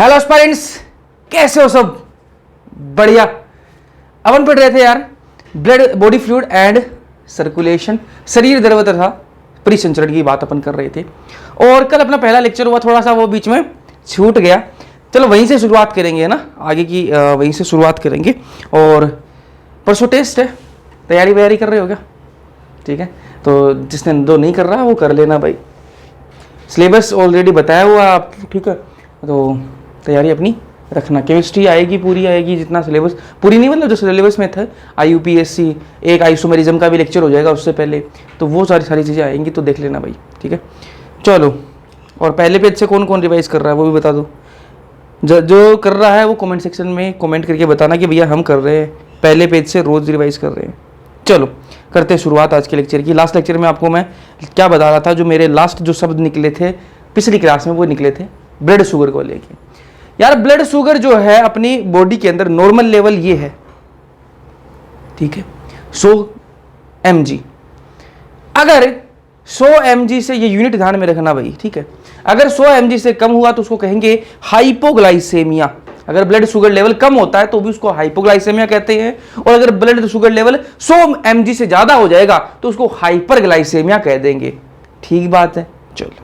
Hello aspirants, कैसे हो सब? बढ़िया। अपन पढ़ रहे थे यार blood body fluid and circulation, शरीर द्रव तथा परिसंचरण की बात अपन कर रहे थे। और कल अपना पहला लेक्चर हुआ, थोड़ा सा वो बीच में छूट गया। चलो वहीं से शुरुआत करेंगे ना, आगे की वहीं से शुरुआत करेंगे। और परसों टेस्ट है, तैयारी वैयारी कर रहे हो क्या? ठीक है, तो जिसने जो नहीं कर रहा वो कर लेना भाई, सिलेबस ऑलरेडी बताया हुआ आप, ठीक है। तो तैयारी अपनी रखना, केमिस्ट्री आएगी, पूरी आएगी, जितना सिलेबस पूरी नहीं मतलब जो सिलेबस में था, IUPAC, एक आइसोमेरिज्म का भी लेक्चर हो जाएगा उससे पहले, तो वो सारी चीज़ें आएंगी, तो देख लेना भाई, ठीक है। चलो, और पहले पेज से कौन कौन रिवाइज कर रहा है वो भी बता दो। जो कर रहा है वो कमेंट सेक्शन में कमेंट करके बताना कि भैया हम कर रहे हैं, पहले पेज से रोज़ रिवाइज कर रहे हैं। चलो करते हैं शुरुआत आज के लेक्चर की। लास्ट लेक्चर में आपको मैं क्या बता रहा था, जो मेरे लास्ट जो शब्द निकले थे पिछली क्लास में, वो निकले थे ब्लड शुगर को लेके। यार ब्लड शुगर जो है अपनी बॉडी के अंदर नॉर्मल लेवल ये है, ठीक है, 100 mg। अगर 100 mg से, ये यूनिट ध्यान में रखना भाई, ठीक है, अगर 100 mg से कम हुआ तो उसको कहेंगे हाइपोग्लाइसेमिया। अगर ब्लड शुगर लेवल कम होता है तो भी उसको हाइपोग्लाइसेमिया कहते हैं, और अगर ब्लड शुगर लेवल 100 mg से ज्यादा हो जाएगा तो उसको हाइपरग्लाइसेमिया कह देंगे। ठीक बात है। चलो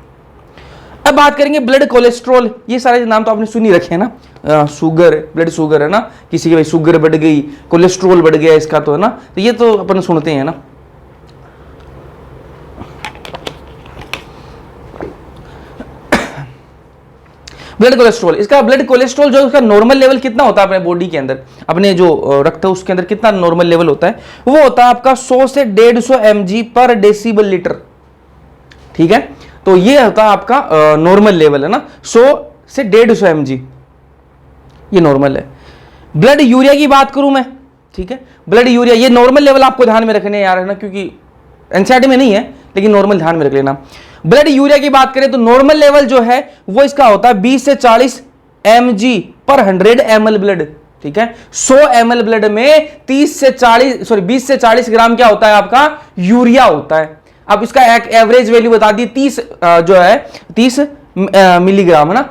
अब बात करेंगे ब्लड कोलेस्ट्रॉल। ये सारे नाम तो आपने सुनी रखे हैं ना, शुगर, ब्लड शुगर है ना, किसी की भाई शुगर बढ़ गई, कोलेस्ट्रॉल बढ़ गया इसका, तो है ना, तो ये तो अपन सुनते हैं ना। ब्लड कोलेस्ट्रॉल, इसका ब्लड कोलेस्ट्रॉल जो उसका नॉर्मल लेवल कितना होता है अपने बॉडी के अंदर, अपने जो रक्त है उसके अंदर कितना नॉर्मल लेवल होता है, वो होता है आपका 100 से 150 mg पर डेसिबल लीटर। ठीक है, तो ये होता है आपका नॉर्मल लेवल है ना, 100 से 150 mg, ये नॉर्मल है। ब्लड यूरिया की बात करूं मैं, ठीक है, ब्लड यूरिया, ये नॉर्मल लेवल आपको ध्यान में रखने यार, है ना, क्योंकि एनसीईआरटी में नहीं है लेकिन नॉर्मल ध्यान में रख लेना। ब्लड यूरिया की बात करें तो नॉर्मल लेवल जो है वो इसका होता है 20 से 40 mg पर 100 ml ब्लड। ठीक है, 100 ml ब्लड में 20 से 40 ग्राम क्या होता है आपका, यूरिया होता है। अब इसका एक एवरेज वैल्यू बता दी, 30 जो है 30 मिलीग्राम है ना,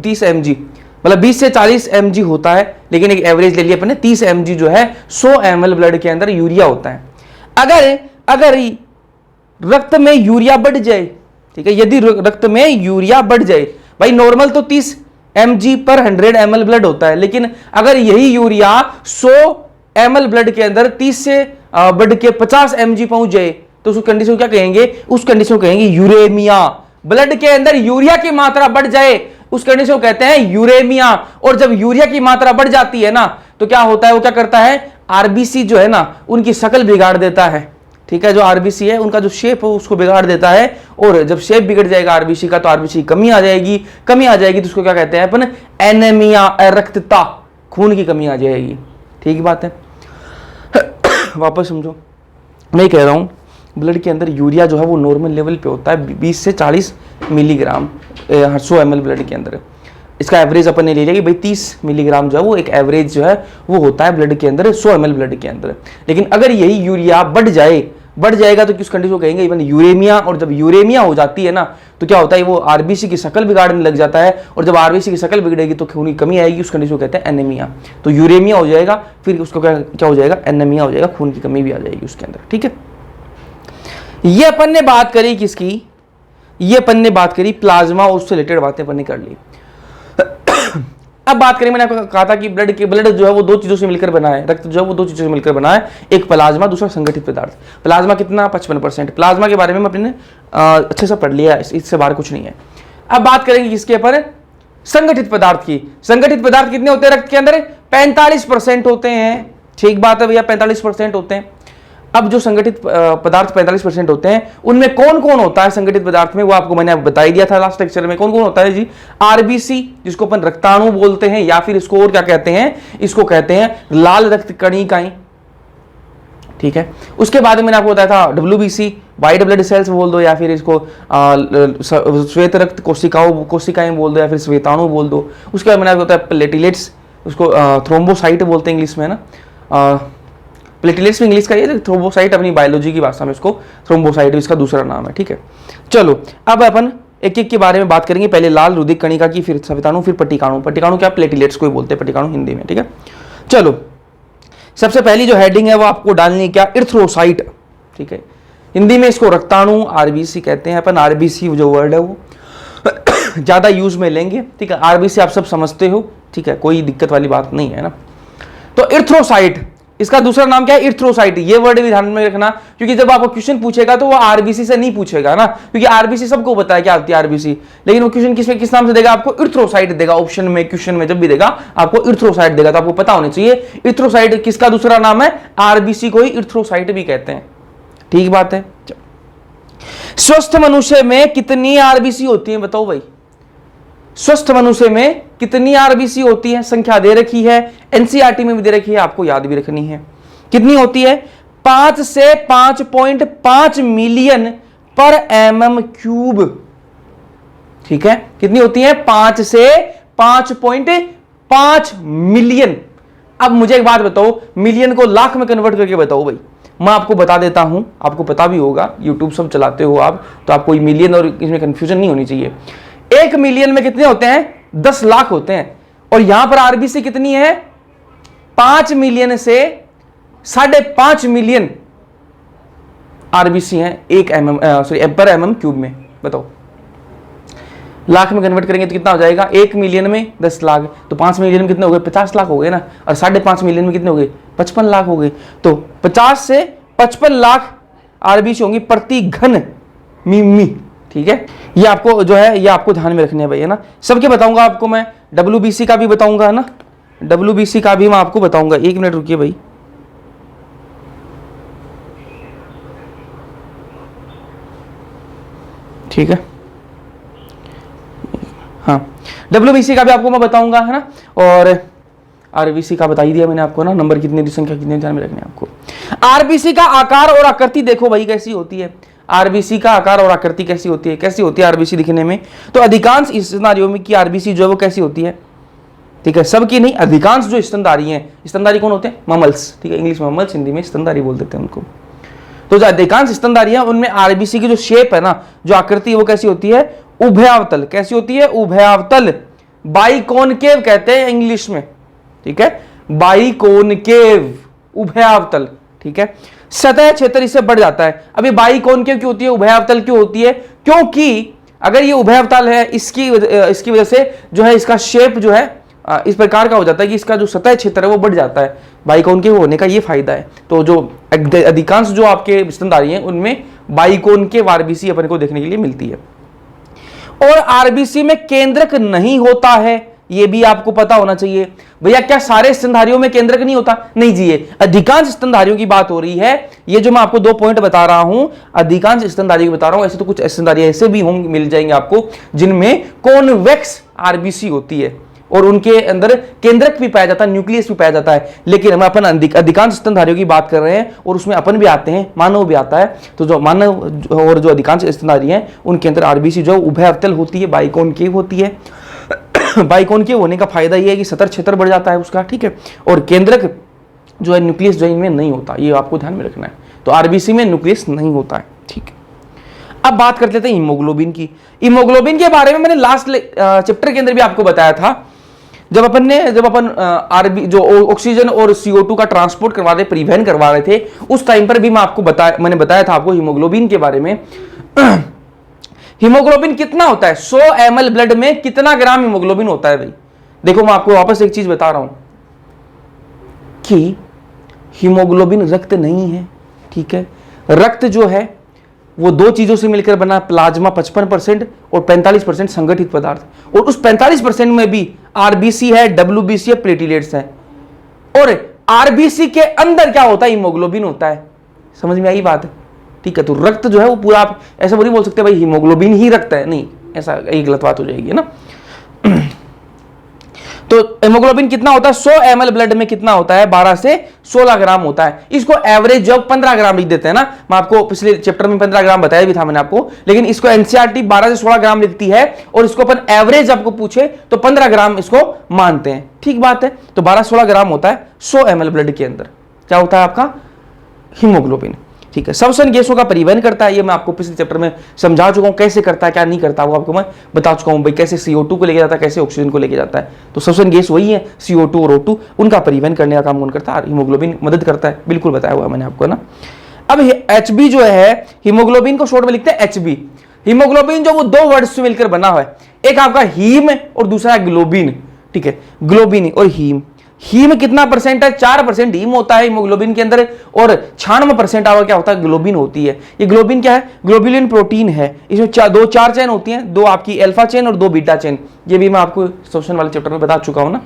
30 mg, मतलब 20 से 40 mg होता है, लेकिन एक एवरेज ले लिया अपने, 30 mg जो है 100 ml ब्लड के अंदर यूरिया होता है। अगर रक्त में यूरिया बढ़ जाए, ठीक है, यदि रक्त में यूरिया बढ़ जाए, भाई नॉर्मल तो 30 mg पर 100 ml ब्लड होता है, लेकिन अगर यही यूरिया 100 ml ब्लड के अंदर 30 से बढ़ के 50 mg पहुंच जाए तो उस कंडीशन को क्या कहेंगे, उस कंडीशन को कहेंगे यूरेमिया। ब्लड के अंदर यूरिया की मात्रा बढ़ जाए उस कंडीशन को कहते हैं यूरेमिया। और जब यूरिया की मात्रा बढ़ जाती है ना तो क्या होता है, वो क्या करता है, आरबीसी जो है ना उनकी शक्ल बिगाड़ देता है। ठीक है, जो आरबीसी है उनका जो शेप है उसको बिगाड़ देता है, और जब शेप बिगड़ जाएगा आरबीसी का तो आरबीसी कमी आ जाएगी तो उसको क्या कहते हैं अपन, एनीमिया, रक्तता, खून की कमी आ जाएगी। ठीक बात है। वापस समझो, मैं कह रहा हूं ब्लड के अंदर यूरिया जो है वो नॉर्मल लेवल पे होता है 20 से 40 मिलीग्राम 100 ml ब्लड के अंदर। इसका एवरेज अपन ने ले लिया कि भाई 30 मिलीग्राम जो है वो एक एवरेज जो है वो होता है ब्लड के अंदर 100 ml ब्लड के अंदर। लेकिन अगर यही यूरिया बढ़ जाएगा तो किस कंडीशन को कहेंगे, इवन यूरेमिया। और जब यूरेमिया हो जाती है ना तो क्या होता है, वो आरबीसी की शक्ल बिगाड़ने लग जाता है, और जब आरबीसी की शक्ल बिगड़ेगी तो खून की कमी आएगी, उस कंडीशन को कहते हैं एनीमिया। तो यूरेमिया हो जाएगा, फिर उसको क्या हो जाएगा, एनीमिया हो जाएगा, खून की कमी भी आ जाएगी उसके अंदर। ठीक है, ये अपन ने बात करी किसकी, ये अपन ने बात करी प्लाज्मा, और उससे रिलेटेड बातें अपन ने कर ली। अब बात करें, मैंने आपको कहा था कि ब्लड जो है वो 2 चीजों से मिलकर बना है, रक्त जो है वो 2 चीजों से मिलकर बना है, एक प्लाज्मा, दूसरा संगठित पदार्थ। प्लाज्मा कितना, 55%। प्लाज्मा के बारे में अपने अच्छे से पढ़ लिया, इससे बाहर कुछ नहीं है। अब बात करेंगे किसके पर, संगठित पदार्थ की। संगठित पदार्थ कितने होते हैं रक्त के अंदर, 45% होते हैं। ठीक बात है भैया, 45% होते हैं। अब जो संगठित पदार्थ 45% होते हैं, उनमें कौन कौन होता है संगठित पदार्थ में, वो आपको मैंने बता ही दिया था लास्ट लेक्चर में। कौन कौन होता है जी, आरबीसी जिसको अपन रक्ताणु बोलते हैं, या फिर इसको और क्या कहते हैं, इसको कहते हैं लाल रक्त कणिकाएं। ठीक है, उसके बाद मैंने आपको बताया था WBC, व्हाइट ब्लड सेल्स बोल दो, या फिर इसको श्वेत रक्त कोशिकाएं बोल दो, या फिर श्वेताणु बोल दो। उसके बाद मैंने आपको बताया प्लेटलेट्स, उसको थ्रोम्बोसाइट बोलते हैं इंग्लिश में ना, प्लेटलेट्स में इंग्लिश का ये, थ्रोम्बोसाइट अपनी बायोलॉजी की भाषा में इसको थ्रोम्बोसाइट इसका दूसरा नाम है। ठीक है, चलो अब अपन एक एक के बारे में बात करेंगे। पहले लाल रुधिर कणिका की, फिर श्वेताणु, फिर पट्टिकाणु। पट्टिकाणु क्या, प्लेटिलेट्स को बोलते हैं पट्टिकाणु हिंदी में, ठीक है। चलो, सबसे पहली जो हेडिंग है वो आपको डालनी है क्या, इर्थ्रोसाइट, ठीक है। हिंदी में इसको रक्ताणु, आरबीसी कहते हैं अपन। आरबीसी जो वर्ड है वो ज्यादा यूज में लेंगे, ठीक है। आरबीसी आप सब समझते हो, ठीक है, कोई दिक्कत वाली बात नहीं है ना। तो इर्थ्रोसाइट, इसका दूसरा नाम क्या है, इर्थ्रोसाइट। ये वर्ड भी ध्यान में रखना, क्योंकि जब आपको क्वेश्चन पूछेगा तो वो आरबीसी से नहीं पूछेगा ना, क्योंकि आरबीसी सबको पता है क्या होती है आरबीसी, लेकिन वो क्वेश्चन किस नाम से देगा आपको, इर्थ्रोसाइट देगा। ऑप्शन में, क्वेश्चन में जब भी देगा आपको इर्थ्रोसाइट देगा, तो आपको पता होना चाहिए इर्थ्रोसाइट किसका दूसरा नाम है, आरबीसी को ही इर्थ्रोसाइट भी कहते हैं, ठीक बात है। स्वस्थ मनुष्य में कितनी आरबीसी होती है बताओ भाई, स्वस्थ मनुष्य में कितनी आरबीसी होती है, संख्या दे रखी है, एनसीईआरटी में भी दे रखी है, आपको याद भी रखनी है। कितनी होती है, 5 से 5.5 मिलियन पर एमएम क्यूब, ठीक है। कितनी होती है, 5 से 5.5 मिलियन। अब मुझे एक बात बताओ, मिलियन को लाख में कन्वर्ट करके बताओ भाई। मैं आपको बता देता हूं, आपको पता भी होगा, यूट्यूब सब चलाते हो आप, तो आपको मिलियन और इसमें कंफ्यूजन नहीं होनी चाहिए। 1 मिलियन में कितने होते हैं, 10 लाख होते हैं। और यहां पर आरबीसी कितनी है, 5 मिलियन से 5.5 मिलियन आरबीसी हैं पर एमएम क्यूब में। बताओ, लाख में कन्वर्ट करेंगे तो कितना हो जाएगा, 1 मिलियन में 10 लाख, तो 5 मिलियन में कितने हो गए, 50 लाख हो गए ना। और 5.5 मिलियन में कितने हो गए, 55 लाख हो गए। तो 50 से 55 लाख आरबीसी होंगी प्रति घन मिमी, ठीक है। ये आपको जो है, ये आपको ध्यान में रखने है भाई, है ना। सबके बताऊंगा आपको मैं, डब्ल्यूबीसी का भी बताऊंगा, है ना, डब्ल्यूबीसी का भी मैं आपको बताऊंगा। 1 मिनट रुकिए भाई। ठीक है, हाँ, डब्ल्यूबीसी का भी आपको मैं बताऊंगा, है ना। और आरबीसी का बता ही दिया मैंने आपको ना, नंबर कितने दी, संख्या कितने, ध्यान में रखने आपको। आरबीसी का आकार और आकृति देखो भाई कैसी होती है, आरबीसी का आकार और आकृति कैसी होती है, कैसी होती है आरबीसी दिखने में। तो अधिकांश स्तनधारियों में की आरबीसी जो है वो कैसी होती है, ठीक है, सबकी नहीं, अधिकांश जो स्तनधारी हैं, स्तनधारी कौन होते हैं, ममल्स, ठीक है, इंग्लिश ममल्स, हिंदी में स्तनधारी बोल देते हैं उनको। तो जो अधिकांश स्तनधारी हैं उनमें आरबीसी की जो शेप है ना, जो आकृति है वो कैसी होती है, उभयावतल। कैसी होती है, उभयावतल, बाइकॉनकेव कहते हैं इंग्लिश में, ठीक है, बाइकॉनकेव, उभयावतल, ठीक है। सतह क्षेत्र इससे बढ़ जाता है। अभी बाइकॉनकेव क्यों होती है, उभयावतल क्यों होती है, क्योंकि अगर ये उभयावतल है, इसकी वजह से जो है इसका शेप जो है इस प्रकार का हो जाता है कि इसका जो सतह क्षेत्र है वो बढ़ जाता है। बाइकॉनकेव होने का ये फायदा है। तो जो अधिकांश जो आपके स्तनधारी हैं उनमें बाइकॉनकेव आरबीसी अपन को देखने के लिए मिलती है। और आरबीसी में केंद्रक नहीं होता है, ये भी आपको पता होना चाहिए। भैया क्या सारे स्तनधारियों में केंद्रक नहीं होता, नहीं जी, ये अधिकांश स्तनधारियों की बात हो रही है। ये जो मैं आपको 2 पॉइंट बता रहा हूं, अधिकांश स्तनधारियों की बता रहा हूं। ऐसे तो कुछ स्तनधारी ऐसे भी होंगे, मिल जाएंगे आपको, जिनमें कॉन्वेक्स आरबीसी होती है और उनके अंदर केंद्रक भी पाया जाता है, न्यूक्लियस भी पाया जाता है। लेकिन हम अपन अधिकांश स्तनधारियों की बात कर रहे हैं और उसमें अपन भी आते हैं, मानव भी आता है। तो जो मानव और जो अधिकांश स्तनधारी हैं उनके अंदर आरबीसी जो उभयावतल होती है, बाइकॉनकेव होती है। बाइकॉनकेव होने का फायदा यह है कि सतह क्षेत्र बढ़ जाता है उसका, ठीक है। और केंद्रक जो है, न्यूक्लियस जो इनमें नहीं होता, ये आपको ध्यान में रखना है। तो आरबीसी में न्यूक्लियस नहीं होता है, ठीक है। अब बात कर लेते हैं हीमोग्लोबिन की। हीमोग्लोबिन के बारे में मैंने लास्ट चैप्टर के अंदर भी आपको बताया था। जब अपन आरबी जो ऑक्सीजन और CO2 का ट्रांसपोर्ट करवा रहे, परिवहन करवा रहे थे, उस टाइम पर भी मैंने बताया था आपको हीमोग्लोबिन के बारे में। हीमोग्लोबिन कितना होता है, 100 ml ब्लड में कितना ग्राम हीमोग्लोबिन होता है भाई। देखो मैं आपको वापस एक चीज बता रहा हूं कि हीमोग्लोबिन रक्त नहीं है, ठीक है। रक्त जो है वो 2 चीजों से मिलकर बना, प्लाज्मा 55% और 45% संगठित पदार्थ। और उस 45% में भी आरबीसी है, डब्ल्यूबीसी है, प्लेटिलेट्स है। और आरबीसी के अंदर क्या होता है, हीमोग्लोबिन होता है। समझ में आई बात है, ठीक है। तो रक्त जो है वो पूरा, आप ऐसा नहीं बोल सकते भाई हीमोग्लोबिन ही रक्त है, नहीं, ऐसा एक गलत बात हो जाएगी ना। तो हेमोग्लोबिन कितना होता है, 100 ml ब्लड में कितना होता है, 12 से 16 ग्राम होता है। इसको एवरेज जब 15 ग्राम लिख देते हैं ना, मैं आपको पिछले चैप्टर में 15 ग्राम बताया भी था मैंने आपको, लेकिन इसको एनसीईआरटी 12 से 16 ग्राम लिखती है और इसको अपन एवरेज आपको पूछे तो 15 ग्राम इसको मानते हैं, ठीक बात है। तो 12-16 ग्राम होता है 100 ml ब्लड के अंदर, क्या होता है आपका हीमोग्लोबिन, ठीक है। श्वसन गैसों का परिवहन करता है, ये मैं आपको पिछले चैप्टर में समझा चुका हूँ कैसे करता है क्या नहीं करता, वो आपको मैं बता चुका हूँ भाई, कैसे CO2 को लेके जाता है, कैसे ऑक्सीजन को लेके जाता है। तो श्वसन गैस वही है, CO2 और O2, उनका परिवहन करने का काम कौन करता है? हीमोग्लोबिन मदद करता है, बिल्कुल बताया हुआ मैंने आपको ना। अब HB जो है, हीमोग्लोबिन को शॉर्ट में लिखते हैं HB। हीमोग्लोबिन जो वो दो वर्ड्स से मिलकर बना हुआ है, एक आपका हीम और दूसरा ग्लोबिन, ठीक है, ग्लोबिन और हीम। हीम कितना परसेंट है? 4% हीम होता है हीमोग्लोबिन के अंदर, और 96% आपका क्या होता है? ग्लोबिन होती है। ये ग्लोबिन क्या है? ग्लोबुलिन प्रोटीन है। इसमें चार चेन होती हैं, 2 आपकी अल्फा चेन और 2 बीटा चेन, ये भी मैं आपको श्वसन वाले चैप्टर में बता चुका हूं ना।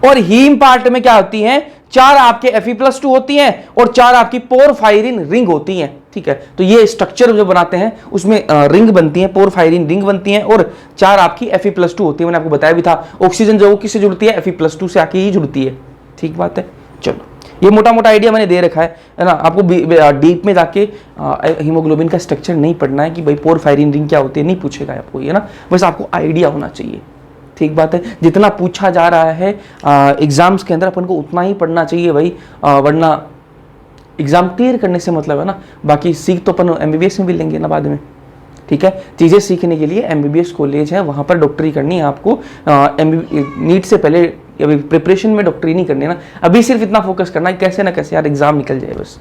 और हीम पार्ट में क्या होती हैं? 4 आपके Fe+2 होती हैं और 4 आपकी पोरफायरिन रिंग होती हैं, ठीक है। तो ये स्ट्रक्चर जो बनाते हैं उसमें रिंग बनती है, पोरफायरिन रिंग बनती है, और 4 आपकी Fe+2 होती है। मैंने आपको बताया भी था, ऑक्सीजन जो किससे जुड़ती है? Fe+2 से आके ही जुड़ती है, ठीक बात है। चलो, ये मोटा मोटा आइडिया मैंने दे रखा है ना। आपको डीप में जाके हीमोग्लोबिन का स्ट्रक्चर नहीं पढ़ना है कि भाई पोरफायरिन रिंग क्या होती है, नहीं पूछेगा आपको ये ना, बस आपको आइडिया होना चाहिए, ठीक बात है। जितना पूछा जा रहा है एग्जाम्स के अंदर अपन को उतना ही पढ़ना चाहिए भाई, वरना एग्जाम क्लियर करने से मतलब है ना, बाकी सीख तो अपन MBBS में भी लेंगे ना बाद में, ठीक है। चीज़ें सीखने के लिए MBBS कॉलेज है, वहाँ पर डॉक्टरी करनी है आपको। नीट से पहले अभी प्रिपरेशन में डॉक्टरी नहीं करनी है ना, अभी सिर्फ इतना फोकस करना है कैसे ना कैसे यार एग्जाम निकल जाए बस,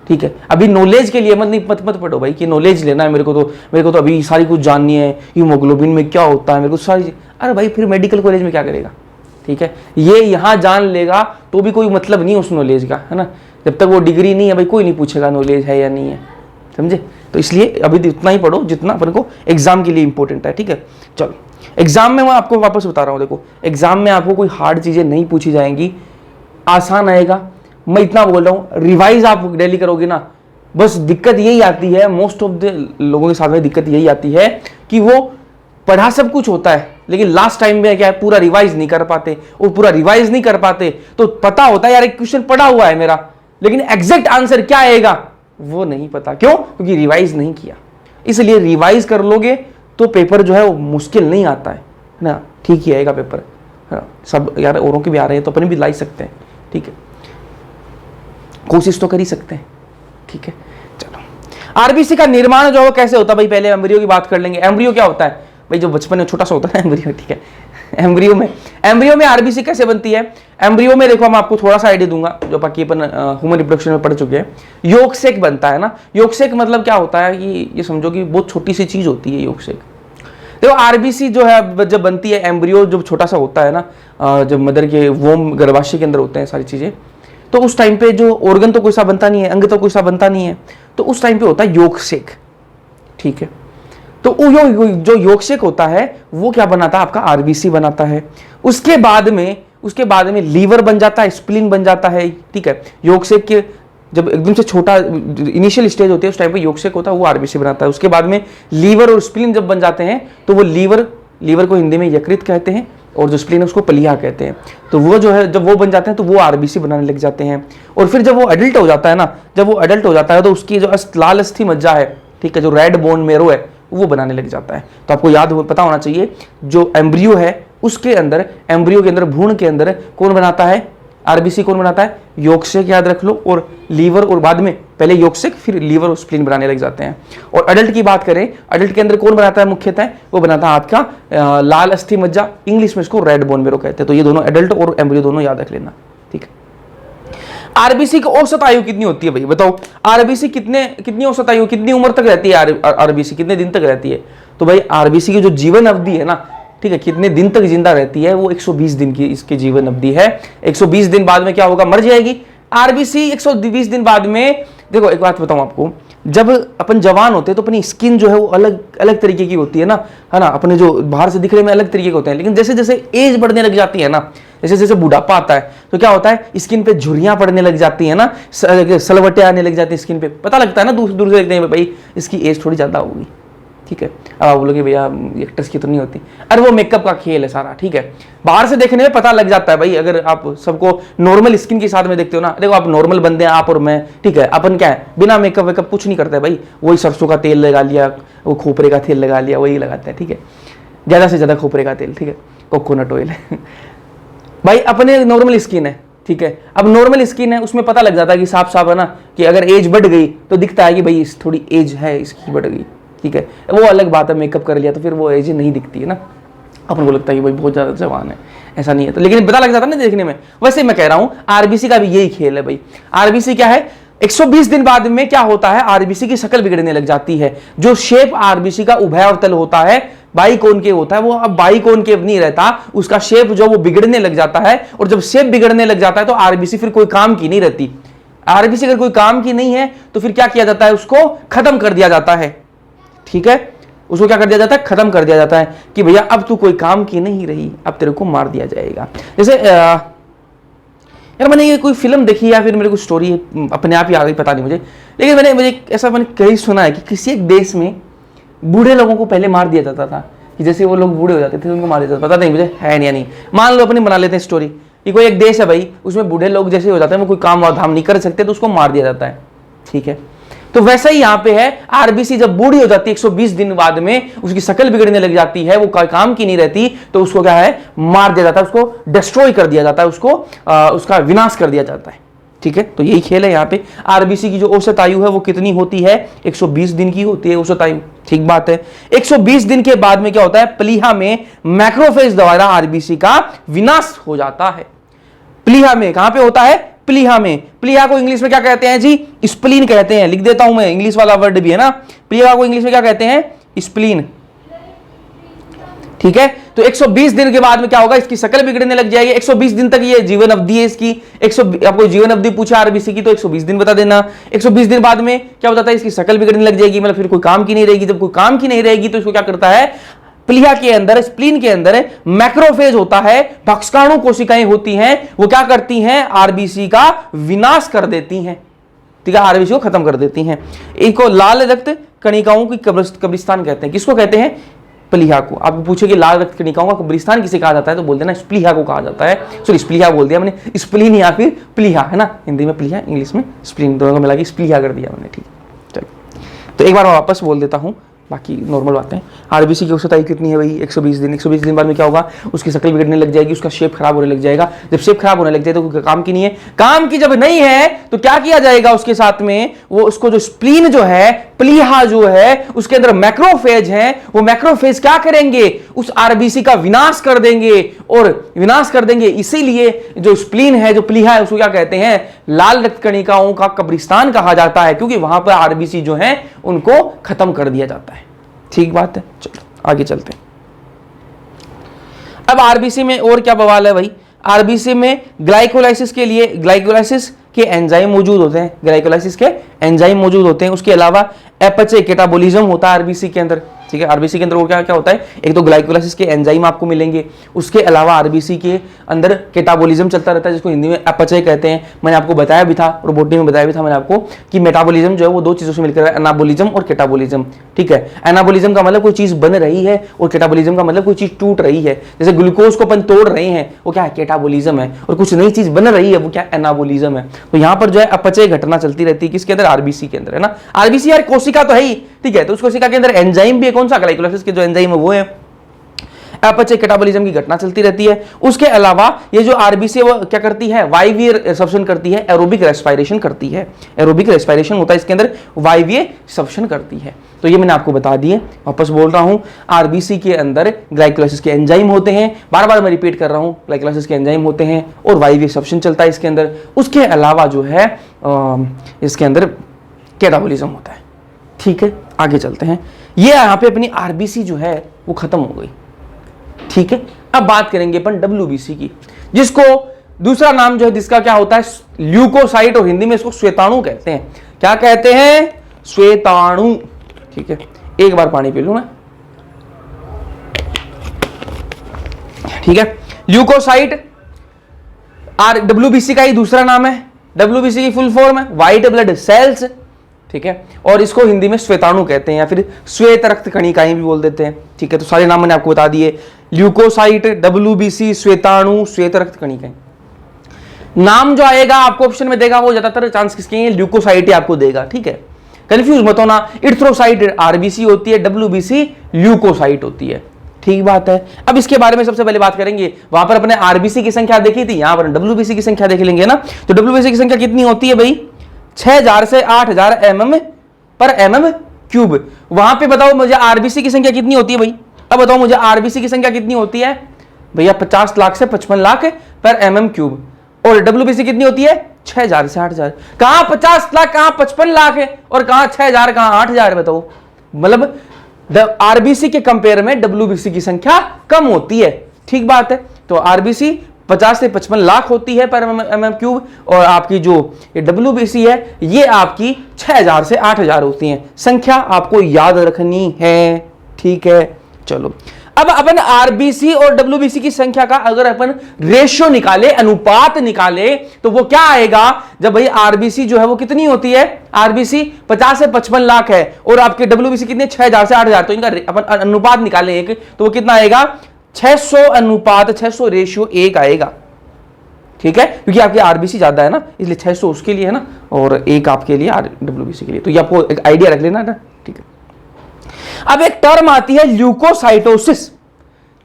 ठीक है। अभी नॉलेज के लिए मत पढ़ो भाई कि नॉलेज लेना है मेरे को तो अभी सारी कुछ जाननी है, हीमोग्लोबिन में क्या होता है मेरे को सारी, अरे भाई फिर मेडिकल कॉलेज में क्या करेगा, ठीक है। ये यहाँ जान लेगा तो भी कोई मतलब नहीं उस नॉलेज का, है ना। जब तक वो डिग्री नहीं है भाई कोई नहीं पूछेगा नॉलेज है या नहीं है, समझे। तो इसलिए अभी उतना ही पढ़ो जितना अपन को एग्जाम के लिए इंपॉर्टेंट है, ठीक है। चलो, एग्जाम में मैं आपको वापस बता रहा हूँ, देखो एग्जाम में आपको कोई हार्ड चीजें नहीं पूछी जाएंगी, आसान आएगा। मैं इतना बोल रहा हूँ, रिवाइज आप डेली करोगे ना, बस दिक्कत यही आती है, मोस्ट ऑफ द लोगों के साथ में दिक्कत यही आती है कि वो पढ़ा सब कुछ होता है लेकिन लास्ट टाइम में क्या है, पूरा रिवाइज नहीं कर पाते, और पूरा रिवाइज नहीं कर पाते तो पता होता है यार एक क्वेश्चन पढ़ा हुआ है मेरा, लेकिन एग्जैक्ट आंसर क्या आएगा वो नहीं पता। क्यों? क्योंकि रिवाइज नहीं किया। इसलिए रिवाइज कर लोगे तो पेपर जो है वो मुश्किल नहीं आता है ना, ठीक ही आएगा पेपर। हाँ, सब यार औरों के भी आ रहे हैं तो अपन भी ला सकते हैं, ठीक है, कोशिश तो कर ही सकते हैं, ठीक है। चलो, आरबीसी का निर्माण जो है कैसे होता है भाई, पहले एम्ब्रियो की बात कर लेंगे। एम्ब्रियो क्या होता है भाई, जो बचपन में छोटा सा होता है एम्ब्रियो, ठीक है। एम्ब्रियो में आरबीसी कैसे बनती है? एम्ब्रियो में देखो, मैं आपको थोड़ा सा आइडिया दूंगा जो बाकी अपन ह्यूमन रिप्रोडक्शन में पढ़ चुके हैं। योगसेक बनता है ना, योगसेक मतलब क्या होता है कि ये समझो कि बहुत छोटी सी चीज होती है योगसेक। देखो आरबीसी जो है जब बनती है, एम्ब्रियो जब छोटा सा होता है ना, जब मदर के वोम गर्भाशय के अंदर होते हैं सारी चीजें, तो उस टाइम पे जो ऑर्गन तो कोई सा बनता नहीं है, अंग तो कोई सा बनता नहीं है, तो उस टाइम पे होता है योगसेक, ठीक है। तो जो योगसेक होता है वो क्या बनाता है? आपका आरबीसी बनाता है। उसके बाद में लीवर बन जाता है, स्प्लीन बन जाता है, ठीक है। योगसेक के जब एकदम से छोटा इनिशियल स्टेज होती है उस टाइम पे योगसेक होता है, वो आरबीसी बनाता है। उसके बाद में लीवर और स्प्लीन जब बन जाते हैं तो वो लीवर को हिंदी में यकृत कहते हैं, और जो स्प्लीन है उसको पलिया कहते हैं। तो वो जो है जब वो बन जाते हैं तो वो आरबीसी बनाने लग जाते हैं। और फिर जब वो एडल्ट हो जाता है ना, तो उसकी जो लाल अस्थि मज्जा है, ठीक है, जो रेड बोन मेरो है वो बनाने लग जाता है। तो आपको पता होना चाहिए, जो एम्ब्रियो है उसके अंदर, एम्ब्रियो के अंदर, भ्रूण के अंदर कौन बनाता है आरबीसी? कौन बनाता है? योगसेक, याद रख लो। और लीवर, और बाद में पहले योगसेक फिर लीवर और स्प्लीन बनाने लग जाते हैं। और अडल्ट की बात करें, अडल्ट के अंदर कौन बनाता है मुख्यतः? वो बनाता है आपका लाल अस्थि मज्जा, इंग्लिश में इसको रेड बोन मेरो कहते हैं। तो ये दोनों अडल्ट और एम्ब्रियो दोनों याद रख लेना, ठीक है। आरबीसी की औसत आयु कितनी होती है भाई, बताओ? आरबीसी कितनी औसत आयु, कितनी उम्र तक रहती है आरबीसी, कितने दिन तक रहती है? तो भाई आरबीसी की जो जीवन अवधि है ना, ठीक है, कितने दिन तक जिंदा रहती है, वो 120 दिन की इसकी जीवन अवधि है। 120 दिन बाद में क्या होगा? मर जाएगी आरबीसी। 120 दिन बाद में, देखो एक बात बताऊं आपको, जब अपन जवान होते हैं तो अपनी स्किन जो है वो अलग अलग तरीके की होती है ना, है ना। अपने जो बाहर से दिखने में अलग तरीके के होते हैं, लेकिन जैसे जैसे एज बढ़ने लग जाती है ना, जैसे जैसे बुढ़ापा आता है तो क्या होता है, स्किन पे झुर्रियां पड़ने लग जाती है ना, सलवटें आने लग जाती है स्किन पे। पता लगता है ना दूर दूर से देखते हैं भाई इसकी एज थोड़ी ज्यादा होगी, ठीक है। अब आप बोलोगे भैया एक्टर्स की तो नहीं होती, अरे वो मेकअप का खेल है सारा, ठीक है। बाहर से देखने में पता लग जाता है भाई, अगर आप सबको नॉर्मल स्किन के साथ में देखते हो ना, देखो आप नॉर्मल बंदे हैं, आप और मैं, ठीक है। अपन क्या है, बिना मेकअप वेकअप कुछ नहीं करते भाई, वही सरसों का तेल लगा लिया, वो खोपरे का तेल लगा लिया, वही लगाते हैं, ठीक है। ज्यादा से ज्यादा खोपरे का तेल, ठीक है, कोकोनट ऑयल भाई अपने नॉर्मल स्किन है, ठीक है। अब नॉर्मल स्किन है, उसमें पता लग जाता है कि साफ साफ है ना कि अगर एज बढ़ गई तो दिखता है कि भाई थोड़ी एज है इसकी बढ़ गई, ठीक है। वो अलग बात है, मेकअप कर लिया तो फिर वो एज नहीं दिखती है ना, अपन को लगता है कि भाई बहुत ज़्यादा जवान है, ऐसा नहीं है तो, लेकिन पता लग जाता है ना देखने में। वैसे मैं कह रहा हूँ आरबीसी का भी यही खेल है भाई। आरबीसी क्या है, 120 दिन बाद में क्या होता है, आरबीसी की शक्ल बिगड़ने लग जाती है। जो शेप आरबीसी का उभयअवतल होता है, बाइकोनकेव होता है, वो अब बाइकोनकेव नहीं रहता, उसका शेप जो वो बिगड़ने लग जाता है। और जब शेप बिगड़ने लग जाता है तो आरबीसी फिर कोई काम की नहीं रहती। आरबीसी अगर कोई काम की नहीं है तो फिर क्या किया जाता है, उसको खत्म कर दिया जाता है, ठीक है। उसको क्या कर दिया जाता है, खत्म कर दिया जाता है कि भैया अब तू कोई काम की नहीं रही, अब तेरे को मार दिया जाएगा। जैसे यार मैंने ये कोई फिल्म देखी या फिर मेरे को स्टोरी अपने आप ही आ गई, पता नहीं मुझे, लेकिन मैंने कहीं सुना है कि किसी एक देश में बूढ़े लोगों को पहले मार दिया जाता था, कि जैसे वो लोग बूढ़े हो जाते थे उनको मार दिया जाता, पता नहीं मुझे है या नहीं। मान लो अपनी बना लेते हैं स्टोरी कि कोई एक देश है भाई, उसमें बूढ़े लोग जैसे हो जाते हैं, वो कोई काम और धाम नहीं कर सकते तो उसको मार दिया जाता है, ठीक है। तो वैसा ही यहां पे है, आरबीसी जब बूढ़ी हो जाती है 120 दिन बाद में, उसकी शक्ल बिगड़ने लग जाती है, वो काम की नहीं रहती, तो उसको क्या है, मार दिया जाता है, उसको डिस्ट्रॉय कर दिया जाता है, उसको उसका विनाश कर दिया जाता है, ठीक है। तो यही खेल है यहाँ पे। आरबीसी की जो औसत आयु है वो कितनी होती है, 120 दिन की होती है औसत आयु, ठीक बात है। 120 दिन के बाद में क्या होता है, प्लीहा में मैक्रोफेज द्वारा आरबीसी का विनाश हो जाता है। प्लीहा में कहां पे होता है, प्लीहा में। प्लीहा को इंग्लिश में क्या कहते हैं जी, स्प्लीन कहते हैं। लिख देता हूं मैं, इंग्लिश वाला वर्ड भी है ना। प्लीहा को इंग्लिश में क्या कहते हैं, स्प्लीन, ठीक है। तो 120 दिन के बाद में क्या होगा, इसकी शक्ल बिगड़ने लग जाएगी। 120 दिन तक ये जीवन अवधि है इसकी। आपको जीवन अवधि पूछा आरबीसी की तो 120 दिन बता देना। 120 दिन बाद में क्या हो जाता है, इसकी शक्ल बिगड़ने लग जाएगी, मतलब फिर कोई काम की नहीं रहेगी। जब कोई काम की नहीं रहेगी तो इसको क्या करता है, प्लीहा के अंदर, स्प्लीन के अंदर मैक्रोफेज होता है, भक्षकाणु कोशिकाएं होती हैं, वो क्या करती हैं, आरबीसी का विनाश कर देती हैं, ठीक है, आरबीसी को खत्म कर देती हैं। इनको लाल रक्त कणिकाओं की कब्रिस्तान कहते हैं। किसको कहते हैं, प्लीहा को। आपको पूछे कि लाल रक्त कणिकाओं का कब्रिस्तान किसे कहा जाता है तो बोल देना स्प्लीहा को कहा जाता है। सॉरी स्प्लीहा बोल दिया मैंने, स्प्लीन या फिर प्लीहा है ना, हिंदी में प्लीहा, इंग्लिश में स्प्लीन, दोनों को मिला के स्प्लीहा कर दिया मैंने, ठीक है। चलो तो एक बार मैं वापस बोल देता हूं, बाकी नॉर्मल बातें। आरबीसी की औसत आयु कितनी है भाई, 120 दिन। 120 दिन बाद में क्या होगा, उसकी शक्ल बिगड़ने लग जाएगी, उसका शेप खराब होने लग जाएगा। जब शेप खराब होने लग जाए तो काम की नहीं है। काम की जब नहीं है तो क्या किया जाएगा उसके साथ में, वो उसको जो स्प्लीन जो है, प्लीहा जो है, उसके अंदर मैक्रोफेज है, वो मैक्रोफेज क्या करेंगे, उस आरबीसी का विनाश कर देंगे। और विनाश कर देंगे इसीलिए जो स्प्लीन है, जो प्लीहा है, उसको क्या कहते हैं, लाल रक्त कणिकाओं का कब्रिस्तान कहा जाता है, क्योंकि वहां पर आरबीसी जो है उनको खत्म कर दिया जाता है, ठीक बात है। चलो आगे चलते हैं। अब आरबीसी में और क्या बवाल है भाई, आरबीसी में ग्लाइकोलाइसिस के लिए ग्लाइकोलाइसिस के एंजाइम मौजूद होते हैं, ग्लाइकोलाइसिस के एंजाइम मौजूद होते हैं। उसके अलावा एपचे कैटाबोलिज्म होता है आरबीसी के अंदर, ठीक है। आरबीसी के अंदर और क्या क्या होता है, एक तो ग्लाइकोलाइसिस के एंजाइम आपको मिलेंगे, उसके अलावा आरबीसी के अंदर कैटाबोलिज्म चलता रहता है, जिसको हिंदी में अपचय कहते हैं। मैंने आपको बताया भी था, रोबोटिक में बताया भी था मैंने आपको कि मेटाबॉलिज्म जो है वो दो चीजों से मिलकर है, एनाबोलिज्म और कैटाबोलिज्म, ठीक है। एनाबोलिज्म का मतलब कोई चीज बन रही है और कैटाबोलिज्म का मतलब कोई चीज टूट रही है। जैसे ग्लूकोज को अपन तोड़ रहे हैं वो क्या है, कैटाबोलिज्म है, और कुछ नई चीज बन रही है वो क्या, एनाबोलिज्म है। तो यहाँ पर जो है अपचय घटना चलती रहती है, किसके अंदर, आरबीसी के अंदर, है ना। आरबीसी यार कोशिका तो है ही, ठीक है। तो उस कोशिका के अंदर एंजाइम भी है, कौन सा, ग्लाइकोलाइसिस के जो एंजाइम है वो है। अपचय कैटाबोलिज्म की घटना चलती रहती है। उसके अलावा ये जो आरबीसी वो क्या करती है, वायवीय सब्शन करती है, एरोबिक रेस्पिरेशन करती है। एरोबिक रेस्पिरेशन होता है इसके अंदर, वायवीय सब्शन करती है। तो ये मैंने आपको बता दिए, वापस बोल रहा हूं, आरबीसी के अंदर ग्लाइकोलाइसिस के एंजाइम होते हैं, बार बार मैं रिपीट कर रहा हूं, ग्लाइकोलाइसिस के एंजाइम होते हैं और वायवीय सब्शन चलता है इसके अंदर। उसके अलावा जो है इसके अंदर कैटाबोलिज्म होता है, ठीक है। आगे चलते हैं। ये यहाँ पे अपनी आरबीसी जो है वो खत्म हो गई, ठीक है। अब बात करेंगे अपन डब्ल्यूबीसी की, जिसको दूसरा नाम जो है जिसका क्या होता है, ल्यूकोसाइट, और हिंदी में इसको श्वेताणु कहते हैं। क्या कहते हैं, श्वेताणु, ठीक है। एक बार पानी पी लूं मैं, ठीक है। ल्यूकोसाइट डब्ल्यूबीसी का ही दूसरा नाम है। डब्ल्यूबीसी की फुल फॉर्म है व्हाइट ब्लड सेल्स, ठीक है। और इसको हिंदी में श्वेताणु कहते हैं या फिर श्वेत रक्त कणिकाएं भी बोल देते हैं, ठीक है। तो सारे नाम मैंने आपको बता दिए, ल्यूकोसाइट, डब्ल्यूबीसी, श्वेताणु, श्वेत रक्त कणिकाएं। नाम जो आएगा आपको ऑप्शन में देगा वो ज्यादातर चांस किसके हैं, ल्यूकोसाइट ही आपको देगा, ठीक है। कंफ्यूज मत होना, इरिथ्रोसाइट आरबीसी होती है, डब्ल्यूबीसी ल्यूकोसाइट होती है, ठीक बात है। अब इसके बारे में सबसे पहले बात करेंगे, वहां पर अपने आरबीसी की संख्या देखी थी, यहां पर डब्ल्यूबीसी की संख्या देख लेंगे ना। तो डब्ल्यूबीसी की संख्या कितनी होती है भाई, 6000 से 8000 mm पर mm क्यूब। वहां पे बताओ मुझे आरबीसी की संख्या कितनी होती है भाई, अब बताओ मुझे आरबीसी की संख्या कितनी होती है भैया, 50 लाख से 55 लाख पर mm क्यूब। और डब्ल्यूबीसी कितनी होती है, 6000 से 8000। कहां 50 लाख, कहां 55 लाख है, और कहां 6000, कहां 8000, बताओ। मतलब आरबीसी के कंपेयर में डब्ल्यूबीसी की संख्या कम होती है, ठीक बात है। तो आरबीसी 50 से 55 लाख होती है पर mm क्यूब, और आपकी जो डब्ल्यूबीसी है ये आपकी 6000 से 8000 होती है। संख्या आपको याद रखनी है, ठीक है। चलो अब अपन आरबीसी और डब्ल्यूबीसी की संख्या का अगर अपन रेशियो निकाले, अनुपात निकाले, तो वो क्या आएगा, जब भाई आरबीसी जो है वो कितनी होती है, आरबीसी 50 से 55 लाख है और आपके डब्ल्यूबीसी कितने 6000 से 8000, तो इनका अपन अनुपात निकाले एक, तो वो कितना आएगा 600 अनुपात 600 रेशियो 1 आएगा, ठीक है। क्योंकि आपकी आरबीसी ज्यादा है ना, इसलिए 600 उसके लिए है ना, और 1 आपके लिए डब्ल्यूबीसी के लिए। तो ये आपको एक आइडिया रख लेना, ठीक है। अब एक टर्म आती है ल्यूकोसाइटोसिस।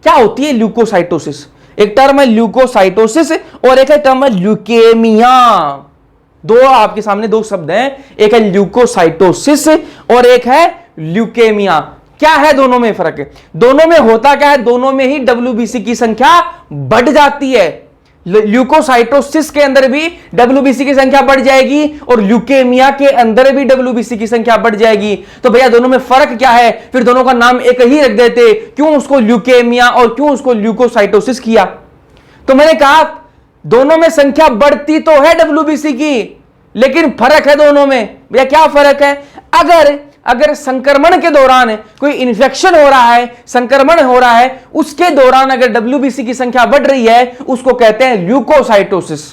क्या होती है ल्यूकोसाइटोसिस, एक टर्म है ल्यूकोसाइटोसिस और एक है टर्म है ल्यूकेमिया। दो आपके सामने दो शब्द हैं, एक है ल्यूकोसाइटोसिस और एक है ल्यूकेमिया। क्या है दोनों में फर्क, दोनों में होता क्या है, दोनों में ही डब्ल्यूबीसी की संख्या बढ़ जाती है। ल्यूकोसाइटोसिस के अंदर भी डब्ल्यूबीसी की संख्या बढ़ जाएगी और ल्यूकेमिया के अंदर भी डब्ल्यूबीसी की संख्या बढ़ जाएगी। तो भैया दोनों में फर्क क्या है, फिर दोनों का नाम एक ही रख देते, क्यों उसको ल्यूकेमिया और क्यों उसको ल्यूकोसाइटोसिस किया। तो मैंने कहा दोनों में संख्या बढ़ती तो है डब्ल्यूबीसी की, लेकिन फर्क है दोनों में। भैया क्या फर्क है, अगर संक्रमण के दौरान कोई इन्फेक्शन हो रहा है, संक्रमण हो रहा है, उसके दौरान अगर डब्ल्यूबीसी की संख्या बढ़ रही है, उसको कहते हैं ल्यूकोसाइटोसिस।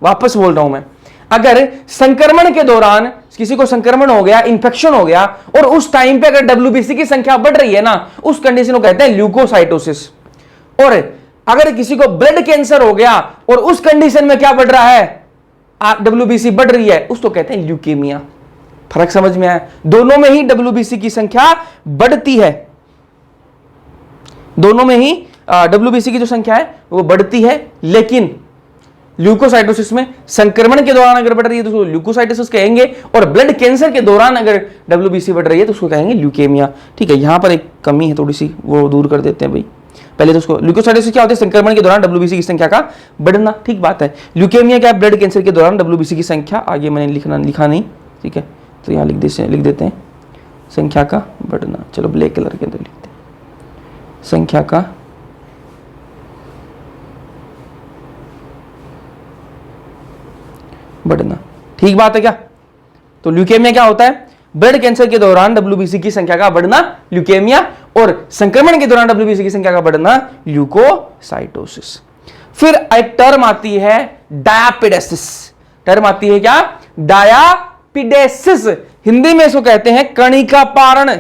वापस बोल रहा हूं मैं, अगर संक्रमण के दौरान किसी को संक्रमण हो गया, इन्फेक्शन हो गया, और उस टाइम पे अगर डब्ल्यूबीसी की संख्या बढ़ रही है ना, उस कंडीशन को कहते हैं ल्यूकोसाइटोसिस। और अगर किसी को ब्लड कैंसर हो गया और उस कंडीशन में क्या बढ़ रहा है, डब्ल्यूबीसी बढ़ रही है, उसको कहते हैं ल्यूकेमिया। फर्क समझ में आया, दोनों में ही डब्ल्यूबीसी की संख्या बढ़ती है, दोनों में ही डब्ल्यूबीसी की जो संख्या है वो बढ़ती है, लेकिन ल्यूकोसाइटोसिस में संक्रमण के दौरान अगर बढ़ रही है तो उसको ल्यूकोसाइटोसिस कहेंगे, और ब्लड कैंसर के दौरान अगर डब्ल्यूबीसी बढ़ रही है तो उसको कहेंगे ल्यूकेमिया। ठीक है, यहां पर एक कमी है थोड़ी सी, वो दूर कर देते हैं भाई। पहले तो उसको ल्यूकोसाइटोसिस क्या होता है, संक्रमण के दौरान डब्ल्यूबीसी की संख्या का बढ़ना, ठीक बात है। ल्यूकेमिया क्या है, ब्लड कैंसर के दौरान डब्ल्यूबीसी की संख्या, आगे मैंने लिखा नहीं, ठीक है, तो यहाँ लिख देते हैं संख्या का बढ़ना। चलो ब्लैक कलर के अंदर लिखते हैं संख्या का बढ़ना, ठीक बात है क्या। तो ल्यूकेमिया क्या होता है, ब्लड कैंसर के दौरान डब्ल्यूबीसी की संख्या का बढ़ना ल्यूकेमिया, और संक्रमण के दौरान डब्ल्यूबीसी की संख्या का बढ़ना ल्यूकोसाइटोसिस। फिर एक टर्म आती है डायापिडेसिस, टर्म आती है क्या, डायापिडेसिस, हिंदी में इसको कहते हैं कणिका पारण।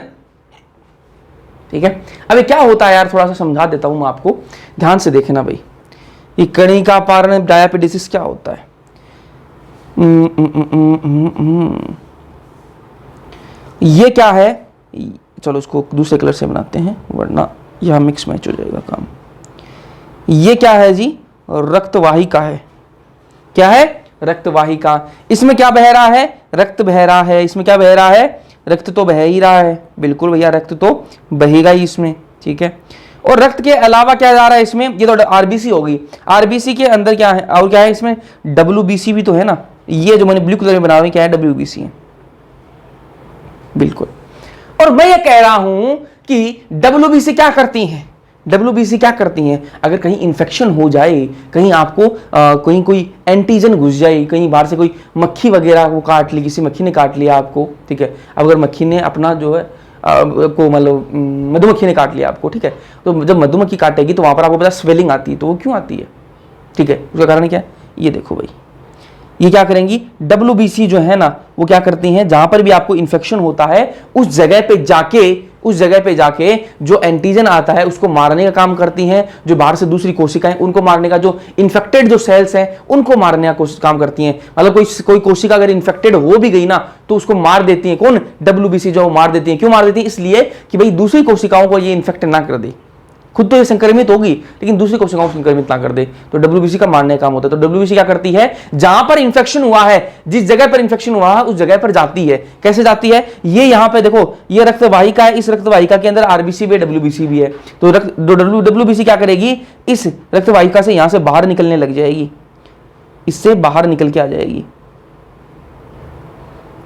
ठीक है, अभी क्या होता है यार, थोड़ा सा समझा देता हूं मैं आपको, ध्यान से देखना भाई। ये कणिका पारण डायापिडेसिस क्या होता है, ये क्या है, चलो इसको दूसरे कलर से बनाते हैं वरना यह मिक्स मैच हो जाएगा काम। ये क्या है जी, रक्तवाहिका है, क्या है, रक्तवाहिका। इसमें क्या बह रहा है, रक्त बह रहा है, इसमें क्या बह रहा है, रक्त तो बह ही रहा है, बिल्कुल भैया रक्त तो बहेगा ही इसमें, ठीक है। और रक्त के अलावा क्या जा रहा है इसमें, ये तो आरबीसी होगी, आरबीसी के अंदर क्या है, और क्या है इसमें, डब्ल्यूबीसी भी तो है ना, ये जो मैंने ब्लू कलर में बना हुआ क्या है, डब्ल्यूबीसी है, बिल्कुल। और मैं ये कह रहा हूं कि डब्ल्यूबीसी क्या करती हैं, डब्ल्यूबीसी क्या करती हैं, अगर कहीं इंफेक्शन हो जाए, कहीं आपको कहीं कोई एंटीजन घुस जाए, कहीं बाहर से कोई मक्खी वगैरह को काट ली, किसी मक्खी ने काट लिया आपको, ठीक है, अगर मक्खी ने अपना जो है को मतलब मधुमक्खी ने काट लिया आपको, ठीक है, तो जब मधुमक्खी काटेगी तो वहां पर आपको पता स्वेलिंग आती है, तो वो क्यों आती है, ठीक है, उसका कारण क्या है, ये देखो भाई, ये क्या करेंगी, डब्ल्यूबीसी जो है ना वो क्या करती हैं, जहां पर भी आपको इंफेक्शन होता है उस जगह पे जाके जो एंटीजन आता है उसको मारने का काम करती हैं, जो बाहर से दूसरी कोशिकाएं उनको मारने का, जो इन्फेक्टेड जो सेल्स हैं उनको मारने का काम करती हैं। मतलब कोई कोशिका अगर इन्फेक्टेड हो भी गई ना तो उसको मार देती है, कौन, डब्ल्यूबीसी जो मार देती है। क्यों मार देती है, इसलिए कि भाई दूसरी कोशिकाओं को ये इन्फेक्ट ना कर दे, खुद तो ये संक्रमित होगी लेकिन दूसरी कोशिकाओं को संक्रमित ना कर दे, तो WBC का मारने का काम होता है। तो WBC क्या करती है, जहां पर इंफेक्शन हुआ है, जिस जगह पर इंफेक्शन हुआ है उस जगह पर जाती है। कैसे जाती है, ये यहां पे देखो, ये रक्त वाहिका है, इस रक्त वाहिका के अंदर RBC भी है, WBC भी है। तो WBC क्या करेगी, इस रक्त वाहिका से यहां से बाहर निकलने लग जाएगी, इससे बाहर निकल के आ जाएगी,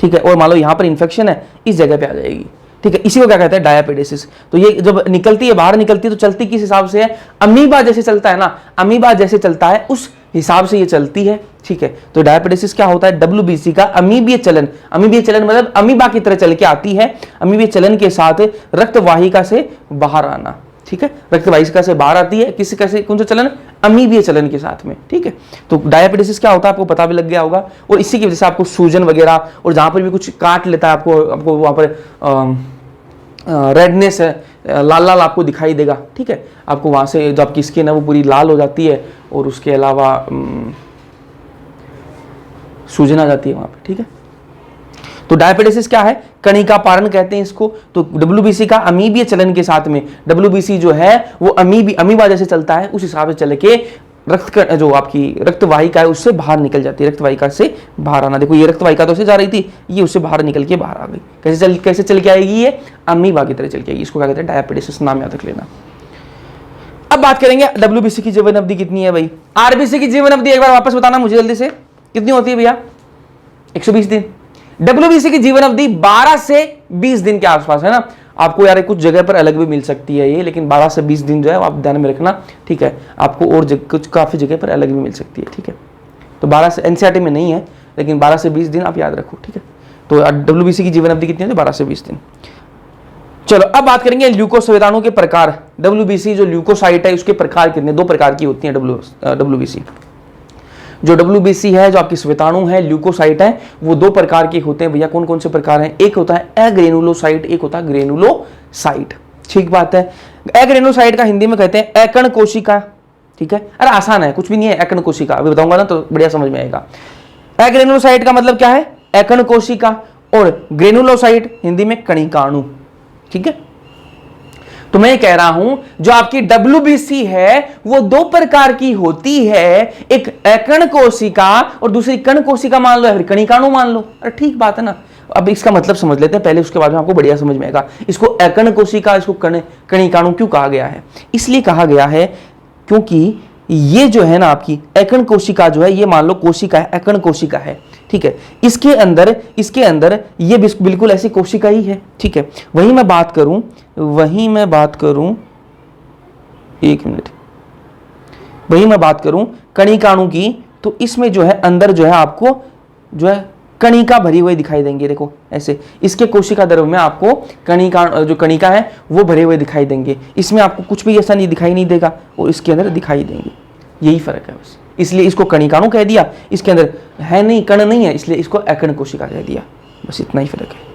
ठीक है। और मान लो यहां पर इंफेक्शन है, इस जगह पे आ जाएगी, ठीक है। इसी को क्या कहते हैं, डायापेडेसिस। तो ये जब निकलती है, बाहर निकलती है, तो चलती किस हिसाब से है, अमीबा जैसे चलता है ना, अमीबा जैसे चलता है उस हिसाब से ये चलती है, ठीक है। तो डायापेडेसिस क्या होता है, WBC का अमीबीय चलन। अमीबीय चलन मतलब अमीबा की तरह चल के आती है, अमीबीय चलन के साथ रक्त वाहिका से बाहर आना, ठीक है। रक्त वाहिका से बाहर आती है, किसी कैसे, कौन सा चलन, अमीबीय चलन के साथ में, ठीक है। तो डायापेडेसिस क्या होता है आपको पता भी लग गया होगा, और इसी की वजह से आपको सूजन वगैरह, और जहां पर भी कुछ काट लेता है आपको वहां पर रेडनेस है, लाल लाल आपको दिखाई देगा, ठीक है। आपको वहां से जो आपकी स्किन है वो पूरी लाल हो जाती है, और उसके अलावा सूजन आ जाती है वहां पे, ठीक है। तो डायबिटीज क्या है, कणिका पारण कहते हैं इसको। तो WBC का अमीबीय चलन के साथ में, WBC जो है वो अमीबा जैसे चलता है, उस हिसाब से चल के जो आपकी रक्त वाहिका है उससे बाहर निकल जाती है, रक्त वाहिका से बाहर आना। देखो ये रक्त वाहिका तो उससे जा रही थी, ये उससे बाहर निकल के बाहर आ गई। कैसे चल के आएगी, ये अमीबा की तरह चल के आएगी। इसको क्या कहते हैं, डायबिटीज, नाम याद रख लेना। अब बात करेंगे WBC की जीवन अवधि कितनी है भाई। RBC की जीवन अवधि एक बार वापस बताना मुझे जल्दी से, कितनी होती है भैया, 120 दिन। WBC की जीवन अवधि 12 से 20 दिन के आसपास है ना। आपको यार कुछ जगह पर अलग भी मिल सकती है ये, लेकिन 12 से 20 दिन जो है आप ध्यान में रखना, ठीक है। आपको और कुछ काफी जगह पर अलग भी मिल सकती है, ठीक है। तो 12 से, NCERT में नहीं है, लेकिन 12 से 20 दिन आप याद रखो, ठीक है। तो WBC की जीवन अवधि कितनी है, 12 से 20 दिन। चलो अब बात करेंगे ल्यूकोसंवेदनों के प्रकार। WBC जो ल्यूकोसाइट है उसके प्रकार कितने, 2 प्रकार की होती है WBC। जो WBC है, जो आपकी श्वेताणु है, ल्यूकोसाइट है, वो 2 प्रकार के होते हैं भैया। कौन कौन से प्रकार हैं, एक होता है एग्रेनुलोसाइट, एक होता है ग्रेनुलोसाइट, ठीक बात है। एग्रेनुलोसाइट का हिंदी में कहते हैं एकण कोशिका, ठीक है। अरे आसान है, कुछ भी नहीं है, एकण कोशिका, अभी बताऊंगा ना तो बढ़िया समझ में आएगा। एग्रेनुलोसाइट का मतलब क्या है, एकण कोशिका, और ग्रेनुलोसाइट हिंदी में कणिकाणु, ठीक है। तो मैं कह रहा हूं जो आपकी WBC है वो 2 प्रकार की होती है, एक एकण कोशिका और दूसरी कण कोशिका मान लो, या फिर कणिकाणु मान लो। अरे ठीक बात है ना। अब इसका मतलब समझ लेते हैं पहले, उसके बाद में आपको बढ़िया समझ में आएगा। इसको एकण कोशिका, इसको कणिकाणु क्यों कहा गया है, इसलिए कहा गया है क्योंकि ये जो है ना आपकी एकण कोशिका जो है, ये मान लो कोशिका है, एकण कोशिका है, ठीक है। इसके अंदर ये बिल्कुल ऐसी कोशिका ही है, ठीक है। वहीं मैं बात करूं एक मिनट, वहीं मैं बात करूं कणिकाणु की, तो इसमें जो है अंदर जो है आपको जो है कणिका भरी हुई दिखाई देंगे। देखो ऐसे, इसके कोशिका द्रव्य में आपको जो कणिका है वो भरे हुए दिखाई देंगे। इसमें आपको कुछ भी ऐसा नहीं दिखाई नहीं देगा, और इसके अंदर दिखाई देंगे। यही फर्क है बस, इसलिए इसको कणिकाणु कह दिया। इसके अंदर है नहीं, कण नहीं है, इसलिए इसको एकण कोशिका कह दिया। बस इतना ही फर्क है।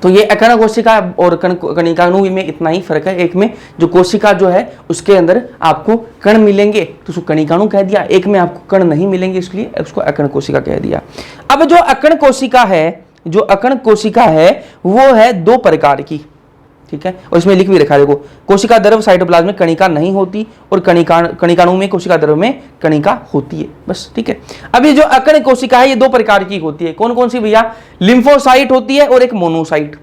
तो ये एकण कोशिका और कणिकाणु में इतना ही फर्क है। एक में जो कोशिका जो है उसके अंदर आपको कण मिलेंगे तो उसको कणिकाणु कह दिया, एक में आपको कण नहीं मिलेंगे इसलिए उसको एकण कोशिका कह दिया। अब जो एकण कोशिका है वो है 2 प्रकार की, ठीक है। और इसमें लिख भी रखा है, देखो कोशिका द्रव साइटोप्लाज्म में कणिका नहीं होती, और कणिकाणु में कोशिका द्रव में कणिका होती है, बस, ठीक है। अब ये जो एकण कोशिका है ये 2 प्रकार की होती है। कौन कौन सी भैया, लिम्फोसाइट होती है और एक मोनोसाइट,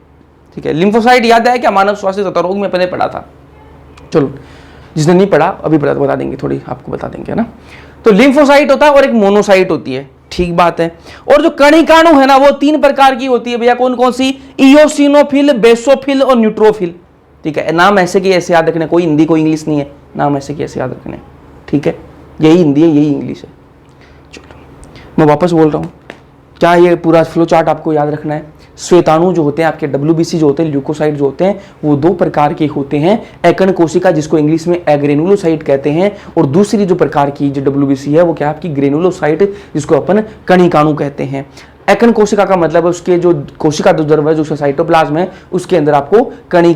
ठीक है। लिम्फोसाइट याद है क्या, मानव स्वास्थ्य तथा रोग में अपने पढ़ा था। चलो जिसने नहीं पढ़ा अभी बता देंगे, थोड़ी आपको बता देंगे, है ना। तो लिम्फोसाइट होता है और एक मोनोसाइट होती है, ठीक बात है। और जो कणिकाणु है ना वो 3 प्रकार की होती है भैया। कौन कौन सी, इयोसिनोफिल, बेसोफिल और न्यूट्रोफिल, ठीक है। नाम ऐसे के ऐसे याद रखने, कोई हिंदी कोई इंग्लिश नहीं है, नाम ऐसे के ऐसे याद रखने, ठीक है। यही हिंदी है, यही इंग्लिश है। चलो मैं वापस बोल रहा हूं, क्या ये पूरा फ्लो चार्ट आपको याद रखना है। श्वेताणु जो होते हैं आपके, WBC जो होते हैं, ल्यूकोसाइट जो होते हैं, वो 2 प्रकार के होते हैं। एकण कोशिका जिसको इंग्लिश में एग्रेनुलोसाइट कहते हैं, और दूसरी जो प्रकार की जो WBC है वो क्या आपकी ग्रेनुलोसाइट, जिसको अपन कणिकाणु कहते हैं। एकण कोशिका का मतलब है उसके जो कोशिका द्रव्य है, जो साइटोप्लाज्म है, उसके अंदर आपको कण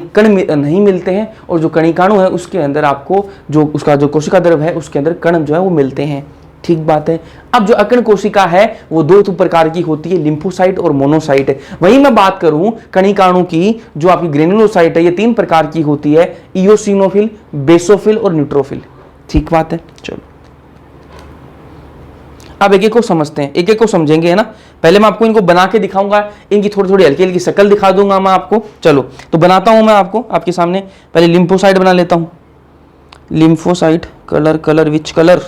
नहीं मिलते हैं, और जो कणिकाणु है उसके अंदर आपको जो उसका जो कोशिका द्रव्य है उसके अंदर कण जो है वो मिलते हैं, ठीक बात है। अब जो अकर्ण कोशिका है वो दो प्रकार की होती है, लिम्फोसाइट और मोनोसाइट। वहीं मैं बात करूं कणिकाणु की, जो आपकी ग्रेनुलोसाइट है, ये 3 प्रकार की होती है, इयोसिनोफिल, बेसोफिल और न्यूट्रोफिल। ठीक बात है। चलो अब एक एक को समझते हैं, एक एक को समझेंगे, है ना। पहले मैं आपको इनको बना के दिखाऊंगा, इनकी थोड़ी थोड़ी हल्की हल्की शक्ल दिखा दूंगा मैं आपको। चलो तो बनाता हूं मैं आपको आपके सामने। पहले लिम्फोसाइट बना लेता हूं। लिम्फोसाइट, कलर विच कलर,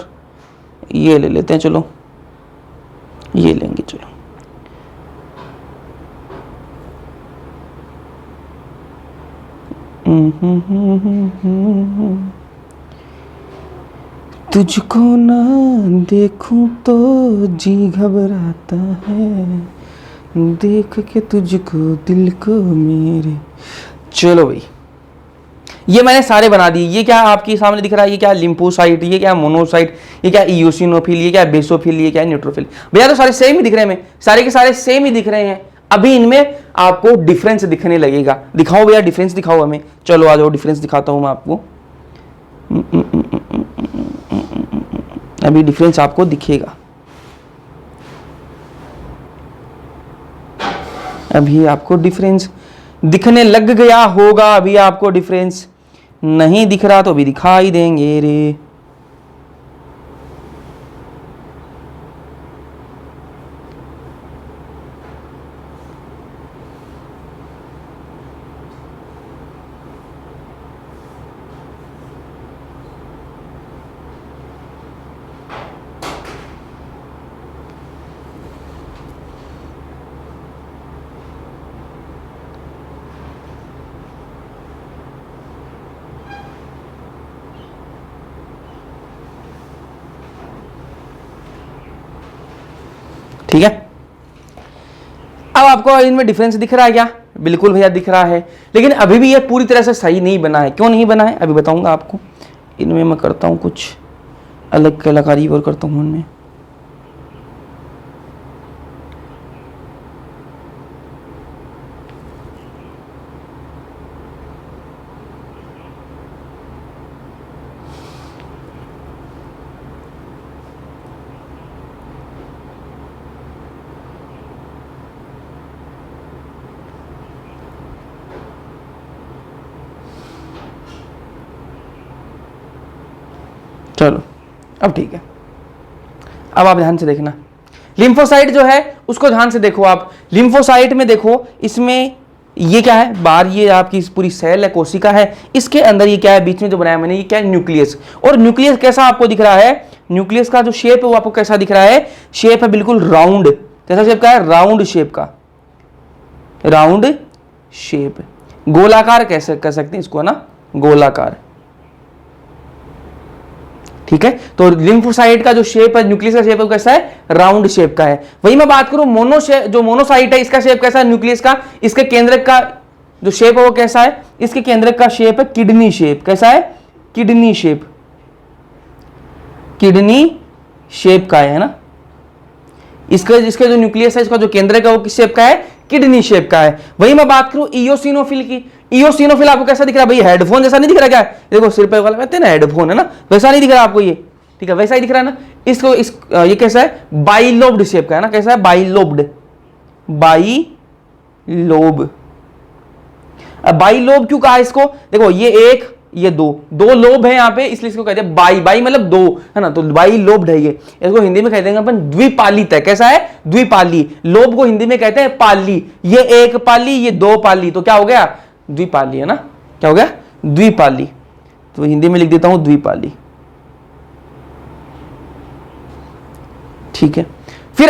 ये ले लेते हैं। चलो ये लेंगे। चलो तुझको ना देखूं तो जी घबराता है, देख के तुझको दिल को मेरे। चलो भाई, ये मैंने सारे बना दिए। ये क्या आपके सामने दिख रहा है, ये क्या लिम्फोसाइट, ये क्या मोनोसाइट, ये क्या इयोसिनोफिल, ये क्या बेसोफिल, ये क्या न्यूट्रोफिल। भैया तो सारे सेम ही दिख रहे हैं, सारे के सारे सेम ही दिख रहे हैं। अभी इनमें आपको डिफरेंस दिखने लगेगा। दिखाओ भैया डिफरेंस दिखाओ हमें। चलो आ जाओ, डिफरेंस दिखाता हूं मैं आपको। अभी डिफरेंस आपको दिखेगा, अभी आपको डिफरेंस दिखने लग गया होगा। अभी आपको डिफरेंस नहीं दिख रहा तो अभी दिखाई देंगे रे। ठीक है, अब आपको इनमें डिफरेंस दिख रहा है क्या? बिल्कुल भैया दिख रहा है, लेकिन अभी भी ये पूरी तरह से सही नहीं बना है। क्यों नहीं बना है अभी बताऊंगा आपको। इनमें मैं करता हूं कुछ अलग कलाकारी और करता हूं इनमें। चलो अब ठीक है, अब आप ध्यान से देखना। लिम्फोसाइट जो है उसको ध्यान से देखो आप। लिम्फोसाइट में देखो, इसमें ये क्या है, बाहर ये आपकी पूरी सेल है, कोशिका है, इसके अंदर ये क्या है, बीच में जो बनाया मैंने, ये क्या है, न्यूक्लियस। और न्यूक्लियस कैसा आपको दिख रहा है, न्यूक्लियस का जो शेप है वो आपको कैसा दिख रहा है, शेप है बिल्कुल राउंड। कैसा शेप का है, राउंड शेप का, राउंड शेप, गोलाकार कैसे कर सकते हैं इसको, है ना, गोलाकार। ठीक है, तो लिम्फोसाइट का जो शेप है, न्यूक्लियस का शेप है, कैसा है, राउंड शेप का है। वही मैं बात करूं जो मोनोसाइट है, इसका शेप कैसा है, न्यूक्लियस का, इसके केंद्रक का जो शेप है वो कैसा है, इसके केंद्रक का शेप है किडनी शेप। कैसा है, किडनी शेप, किडनी शेप का है ना। इसका जो न्यूक्लियस है, इसका जो केंद्रक है वो किस शेप का है, किडनी शेप का है। वही मैं बात करूं इयोसिनोफिल की, इयोसिनोफिल आपको कैसा दिख रहा है भाई, हेडफोन जैसा नहीं दिख रहा क्या, देखो सिर पे वाला कहते हैं ना हेडफोन, है ना, वैसा नहीं दिख रहा आपको ये। ठीक है, वैसा ही दिख रहा है ना। ये कैसा है, बाइलोब्ड शेप का है ना। कैसा है, बाइलोब्ड, बाइलोब। बाइलोब क्यों कहा इसको, देखो ये एक, ये दो लोब है यहाँ पे, इसलिए इसको कहते हैं बाई मतलब दो, है ना, तो बाई लोब्ड है ये। इसको हिंदी में कहते हैं अपन द्विपालित है। कैसा है, द्विपाली। लोब को हिंदी में कहते हैं पाली। ये एक पाली, ये दो पाली, तो क्या हो गया, द्विपाली, है ना। क्या हो गया, द्विपाली। तो हिंदी में लिख देता हूं द्विपाली। ठीक है, फिर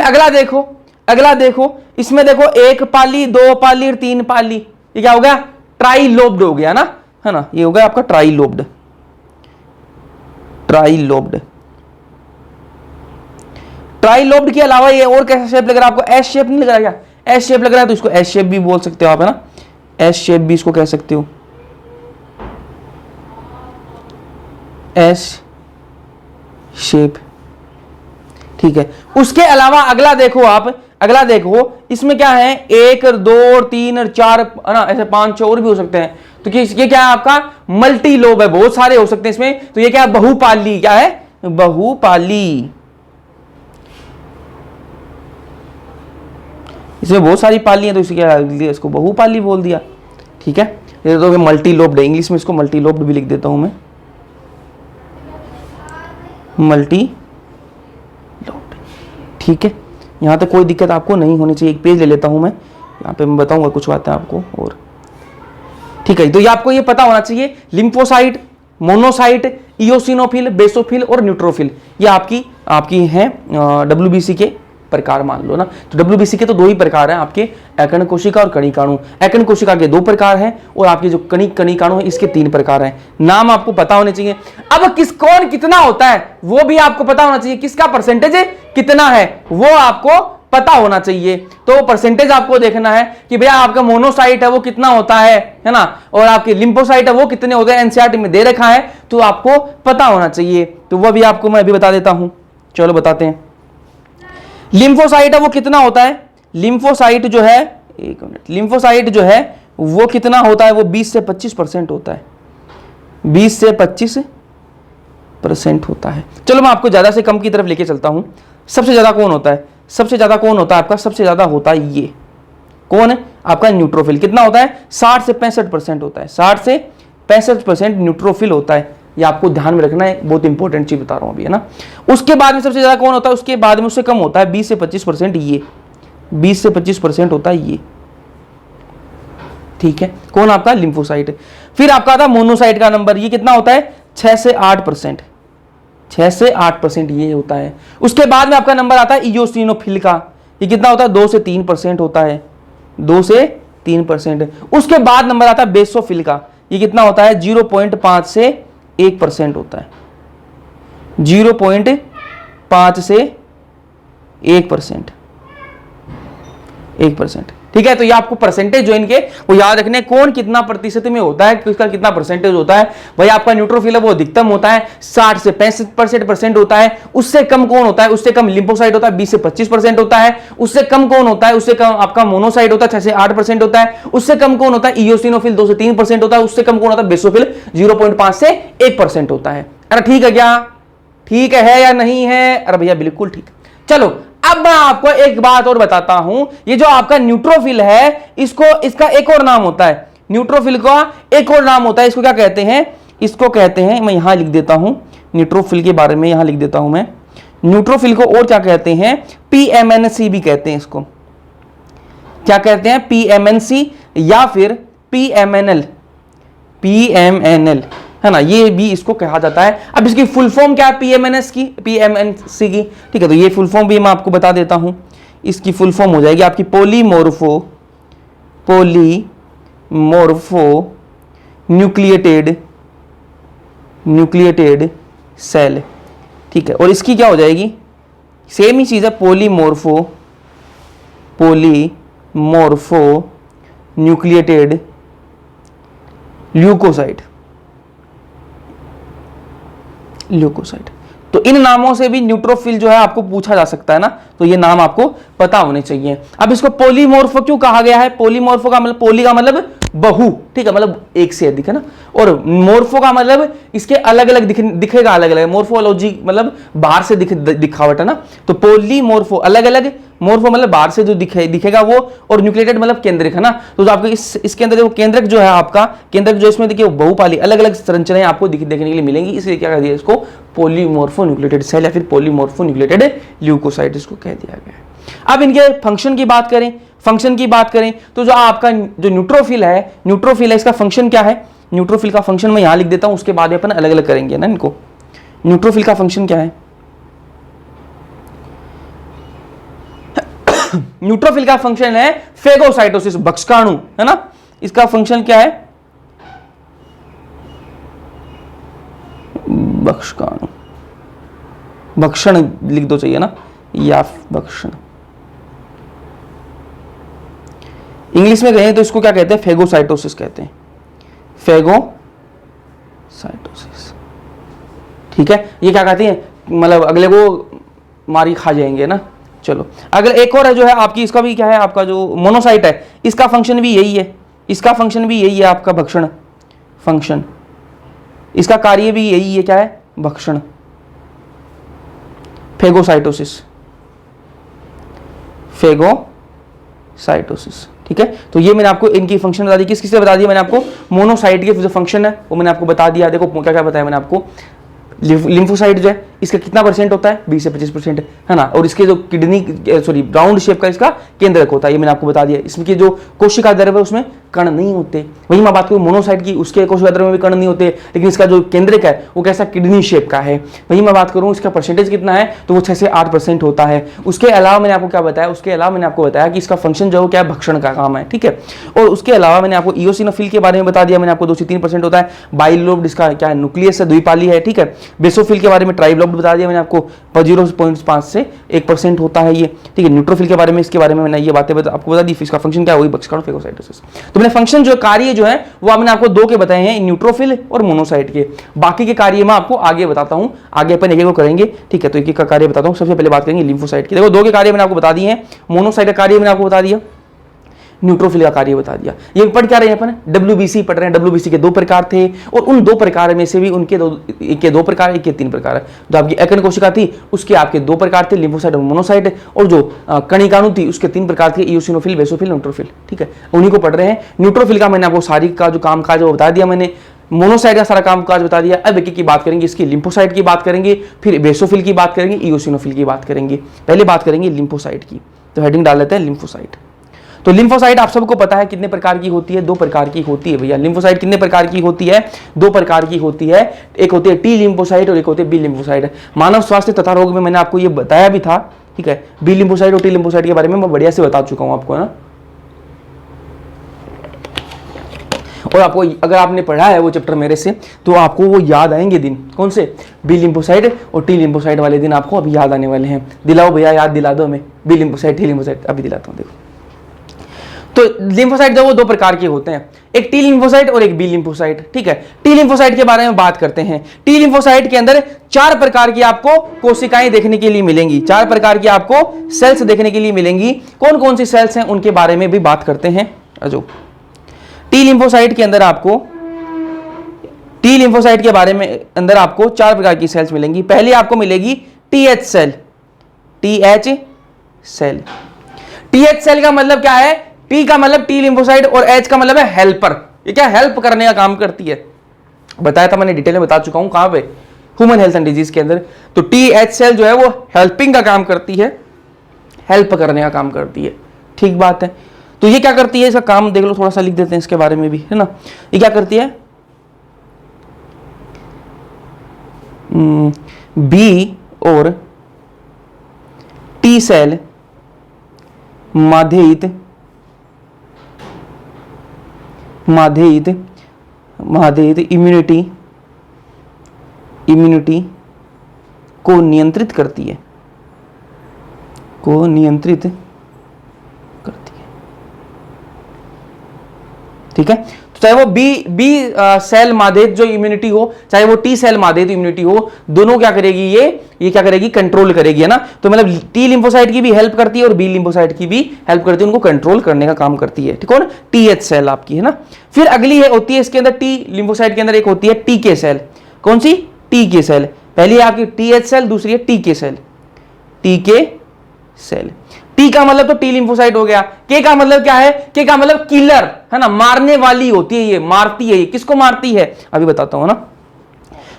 अगला देखो, इसमें देखो एक पाली, दो पाली और तीन पाली, ये क्या हो गया, ट्राइलोब्ड हो गया ना, है ना, ये हो गया आपका ट्राइलोब्ड। ट्राइलोब्ड के अलावा ये और कैसा शेप लग रहा है आपको, एस शेप नहीं लग रहा क्या, एस शेप लग रहा है, तो इसको एस शेप भी बोल सकते हो आप, है ना, एस शेप भी इसको कह सकते हो, एस शेप। ठीक है, उसके अलावा अगला देखो इसमें क्या है, एक और दो और तीन और चार, है ना, ऐसे पांच छह और भी हो सकते हैं। तो ये क्या है आपका, मल्टी लोब है, बहुत सारे हो सकते हैं इसमें। तो ये क्या है, बहुपाली, क्या है, बहुपाली। इसमें बहुत सारी पाली है तो इसे क्या लिख दिया, इसको बहुपाली बोल दिया। ठीक है, ये तो मल्टी लोब्ड है, इंग्लिश में इसको मल्टी लोब्ड भी लिख देता हूं मैं, मल्टी लोब्ड। ठीक है, यहाँ तक कोई दिक्कत आपको नहीं होनी चाहिए। एक पेज ले लेता हूं मैं, यहाँ पे मैं बताऊंगा कुछ बातें आपको और। ठीक है, तो ये आपको ये पता होना चाहिए, लिम्फोसाइट, मोनोसाइट, इओसिनोफिल, बेसोफिल और न्यूट्रोफिल, ये आपकी हैं WBC के प्रकार मान लो ना। तो WBC के तो दो ही प्रकार हैं आपके, एकर्ण कोशिका और कणिकाणु। एकर्ण कोशिका के 2 प्रकार हैं और आपके जो कणिकाणु है इसके 3 प्रकार हैं। नाम आपको पता होने चाहिए। अब कौन कितना होता है वो भी आपको पता होना चाहिए, किसका परसेंटेज कितना है वो आपको पता होना चाहिए। तो परसेंटेज आपको देखना है कि भैया आपका मोनोसाइट है वो कितना होता है ना, और आपके लिम्फोसाइट है वो कितने होते हैं, एनसीईआरटी में दे रखा है, तो आपको पता होना चाहिए। तो वह भी आपको मैं अभी बता देता हूं, चलो बताते हैं। लिम्फोसाइट है वो कितना होता है, लिम्फोसाइट जो है, एक मिनट, लिम्फोसाइट जो है वो कितना होता है, वो 20 से 25% होता है, 20 से 25% होता है। चलो मैं आपको ज्यादा से कम की तरफ लेके चलता हूं। सबसे ज्यादा कौन होता है, सबसे ज्यादा कौन होता है आपका, सबसे ज्यादा होता है ये, कौन है आपका, न्यूट्रोफिल। कितना होता है, 60 से 65% होता है, 60 से 65% न्यूट्रोफिल होता है। ये आपको ध्यान में रखना है, बहुत इंपॉर्टेंट चीज बता रहा हूं अभी, है ना। उसके बाद में सबसे ज्यादा कौन होता है, उसके बाद में उससे कम होता है, 20 से 25% ये, 20 से 25% होता है ये। ठीक है, कौन आपका, लिम्फोसाइट। फिर आपका आता है मोनोसाइट का नंबर, ये कितना होता है, 6 से 8%, 6 से 8% ये होता है। उसके बाद में आपका नंबर आता है इओसिनोफिल का, ये कितना होता है, 2 से 3% होता है, 2 से 3%। उसके बाद नंबर आता है बेसोफिल का, ये कितना होता है, 0.5 से 1% होता है, 0.5 से 1%, 1%। ठीक है, तो ये आपको परसेंटेज जो इनके वो याद रखने, कौन कितना प्रतिशत में होता है, किसका कितना परसेंटेज होता है। भाई आपका न्यूट्रोफिल है वो अधिकतम होता है, 60 से 65% होता है। उससे कम कौन होता है, उससे कम लिम्फोसाइट होता है, 20 से 25% होता है। उससे कम कौन होता है, उससे कम आपका मोनोसाइट होता है, 6 से 8% होता है। उससे कम कौन होता है, इओसिनोफिल 2 से 3% होता है। उससे कम कौन होता है, बेसोफिल 0.5 से 1% होता है। अरे ठीक है क्या, ठीक है या नहीं है, अरे भैया बिल्कुल ठीक। चलो अब मैं आपको एक बात और बताता हूं, ये जो आपका न्यूट्रोफिल है इसका एक और नाम होता है, न्यूट्रोफिल का एक और नाम होता है। इसको क्या कहते हैं, इसको कहते हैं, मैं यहां लिख देता हूं न्यूट्रोफिल के बारे में, यहां लिख देता हूं मैं, न्यूट्रोफिल को और क्या कहते हैं, PMNC भी कहते हैं इसको। क्या कहते हैं, PMNC या फिर PMNL, है ना, ये भी इसको कहा जाता है। अब इसकी फुल फॉर्म क्या है, PMNC की। ठीक है, तो ये फुल फॉर्म भी मैं आपको बता देता हूं। इसकी फुल फॉर्म हो जाएगी आपकी पोलीमोर्फो न्यूक्लिएटेड सेल। ठीक है, और इसकी क्या हो जाएगी, सेम ही चीज है, पोलीमोर्फो न्यूक्लिएटेड ल्यूकोसाइट। तो इन नामों से भी न्यूट्रोफिल जो है आपको पूछा जा सकता है ना, तो ये नाम आपको पता होने चाहिए। अब इसको पोलीमोर्फो क्यों कहा गया है, पोलीमोर्फो का मतलब, पोली का मतलब बहु, ठीक है, मतलब एक से अधिक, है ना, और मोर्फो का मतलब इसके अलग अलग दिखेगा, अलग अलग, मोर्फोलॉजी मतलब बाहर से दिखावट, है ना। तो पोलीमोर्फो अलग अलग, मोर्फो मतलब बाहर से जो दिखेगा वो, और न्यूक्लिएटेड मतलब केंद्रिक, है ना। तो आपको इसके अंदर जो केंद्रक जो है आपका, केंद्रक जो इसमें देखिए बहुपाली अलग अलग संरचनाएं आपको देखने के लिए मिलेंगी, इसलिए क्या कह दिया इसको, पोलीमोर्फो न्यूक्लिएटेड सेल या फिर पोलीमोर्फो न्यूक्लिएटेड ल्यूकोसाइट इसको कह दिया गया है। अब इनके फंक्शन की बात करें, तो जो आपका जो न्यूट्रोफिल है इसका फंक्शन क्या है, न्यूट्रोफिल का फंक्शन मैं यहां लिख देता हूं, उसके बाद अपन अलग अलग करेंगे ना इनको। न्यूट्रोफिल का फंक्शन क्या है, न्यूट्रोफिल का फंक्शन है फेगोसाइटोसिस, भक्षकाणु, है ना। इसका फंक्शन क्या है, भक्षकाणु, भक्षण लिख दो चाहिए ना, या भक्षण। इंग्लिश में कहें तो इसको क्या कहते हैं, फेगोसाइटोसिस कहते हैं, फेगोसाइटोसिस। ठीक है, ये क्या कहते हैं, मतलब अगले को मारी खा जाएंगे ना। चलो अगले एक और है जो है आपकी, इसका भी क्या है, आपका जो मोनोसाइट है इसका फंक्शन भी यही है, आपका भक्षण फंक्शन, इसका कार्य भी यही है, क्या है, भक्षण, फेगोसाइटोसिस, साइटोसिस। ठीक है, तो ये मैंने आपको इनकी फंक्शन बता दी। किस किस से बता दिया मैंने आपको? मोनोसाइट के जो फंक्शन है वो मैंने आपको बता दिया। देखो क्या क्या बताया मैंने आपको। लिम्फोसाइट जो है इसका कितना परसेंट होता है? 20 से 25% है ना। और इसके जो किडनी राउंड शेप का इसका केंद्रक होता है, ये मैंने आपको बता दिया। इसमें की जो कोशिका द्रव्य है उसमें कण नहीं होते। वही मैं बात करूँ मोनोसाइट की, उसके कोशिका द्रव्य में भी कण नहीं होते, लेकिन इसका जो केंद्रक है वो कैसा किडनी शेप का है। वही मैं बात करूँ इसका परसेंटेज कितना है, तो वो 6 से 8% होता है। उसके अलावा मैंने आपको क्या बताया? उसके अलावा मैंने आपको बताया कि इसका फंक्शन जो है क्या है? भक्षण का काम है। ठीक है, और उसके अलावा मैंने आपको इओसिनोफिल के बारे में बता दिया। मैंने आपको 2 से 3% होता है। बाइलोब्ड इसका क्या है? न्यूक्लियस है, द्विपाली है। ठीक है, बेसोफिल के बारे में ट्राइलोब्ड बता दिया मैंने आपको, 0.5 से 1% होता है ये। ठीक है, न्यूट्रोफिल के बारे में, इसके बारे में मैंने ये बातें आपको बता दी। इसका फंक्शन क्या है? वही भक्षण फेगोसाइटोसिस। तो मैंने फंक्शन जो कार्य जो है वो मैंने आपको 2 के बताए हैं, न्यूट्रोफिल और मोनोसाइट के। बाकी के कार्य मैं आपको आगे बताता हूं, आगे अपन एक एक को करेंगे। ठीक है, तो एक एक का कार्य बताता हूं। सबसे पहले बात करेंगे लिम्फोसाइट की। देखो 2 के कार्य मैंने आपको बता दिए हैं, मोनोसाइट का कार्य मैंने आपको बता दिया, न्यूट्रोफिल का कार्य बता दिया। ये पढ़ क्या रहे हैं अपन? WBC पढ़ रहे हैं। WBC के 2 प्रकार थे और उन 2 प्रकार में से भी उनके एक के 2 प्रकार, एक के 3 प्रकार है। जो आपकी एकन कोशिका थी उसके आपके 2 प्रकार थे, लिम्फोसाइट और मोनोसाइट, और जो कणिकाणु थी उसके 3 प्रकार थे, इओसिनोफिल, बेसोफिल, न्यूट्रोफिल। ठीक है, उन्हीं को पढ़ रहे हैं। न्यूट्रोफिल का मैंने आपको सारी का जो काम काज वो बता दिया मैंने, मोनोसाइट का सारा काम काज बता दिया। अब एक की बात करेंगे, इसकी लिम्फोसाइट की बात करेंगे, फिर बेसोफिल की बात करेंगे, इओसिनोफिल की बात करेंगे। पहले बात करेंगे लिम्फोसाइट की, तो हेडिंग डाल लेते हैं लिम्फोसाइट। तो लिम्फोसाइट आप सबको पता है कितने प्रकार की होती है? 2 प्रकार की होती है भैया। लिम्फोसाइट कितने प्रकार की होती है? 2 प्रकार की होती है। एक होती है टी लिम्फोसाइट और एक होती है बी लिम्फोसाइट। मानव स्वास्थ्य तथा रोग में मैंने आपको ये बताया भी था। ठीक है, बी लिम्फोसाइट और टी लिम्फोसाइट के बारे में मैं बढ़िया से बता चुका हूं आपको, है ना। और आपको अगर आपने पढ़ा है वो चैप्टर मेरे से तो आपको वो याद आएंगे दिन। कौन से? बी लिम्फोसाइट और टी लिम्फोसाइट वाले दिन आपको अभी याद आने वाले हैं। दिलाओ भैया, याद दिला दो हमें। बी लिम्फोसाइट, टी लिम्फोसाइट अभी दिलाता हूं। देखो, तो लिम्फोसाइट जो वो 2 प्रकार के होते हैं, एक टी लिम्फोसाइट और एक बी लिम्फोसाइट। ठीक है, टी लिम्फोसाइट के बारे में बात करते हैं। टी लिम्फोसाइट के अंदर 4 प्रकार की आपको कोशिकाएं देखने के लिए मिलेंगी, 4 प्रकार की आपको सेल्स देखने के लिए मिलेंगी। कौन कौन सी सेल्स हैं उनके बारे में भी बात करते हैं। जो टी लिम्फोसाइट के अंदर आपको, टी लिम्फोसाइट के बारे में अंदर आपको 4 प्रकार की सेल्स मिलेंगी। पहले आपको मिलेगी TH cell. TH cell, TH cell का मतलब क्या है? टी का मतलब टी लिम्फोसाइट और एच का मतलब है हेल्पर। ये क्या? हेल्प करने का काम करती है। बताया था मैंने, डिटेल में बता चुका हूं। कहां पे? ह्यूमन हेल्थ एंड डिजीज के अंदर। तो टीएच सेल जो है वो हेल्पिंग का काम करती है, हेल्प करने का काम करती है। ठीक बात है। तो ये क्या करती है? इसका काम देख लो, थोड़ा सा लिख देते हैं इसके बारे में भी, है ना। ये क्या करती है? बी और टी सेल माध्यित इम्यूनिटी को नियंत्रित करती है, ठीक है। तो चाहे वो बी सेल माध्यित जो इम्यूनिटी हो, चाहे वो टी सेल माध्यित इम्यूनिटी हो, दोनों क्या करेगी? ये क्या करेगी? कंट्रोल करेगी, है ना। तो मतलब टी लिम्फोसाइट की भी हेल्प करती है और बी लिम्फोसाइट की भी हेल्प करती है, उनको कंट्रोल करने का काम करती है। ठीक है, टीएच सेल आपकी, है ना। फिर अगली है होती है इसके अंदर, टी लिम्फोसाइट के अंदर एक होती है टीके सेल। कौन सी? टीके सेल। पहली है आपकी टीएच सेल, दूसरी है टीके सेल। टीके सेल, टी का मतलब तो टी लिम्फोसाइट हो गया। के का मतलब क्या है? के का मतलब किलर, है ना, मारने वाली होती है, ये मारती है। ये किसको मारती है? अभी बताता हूं ना।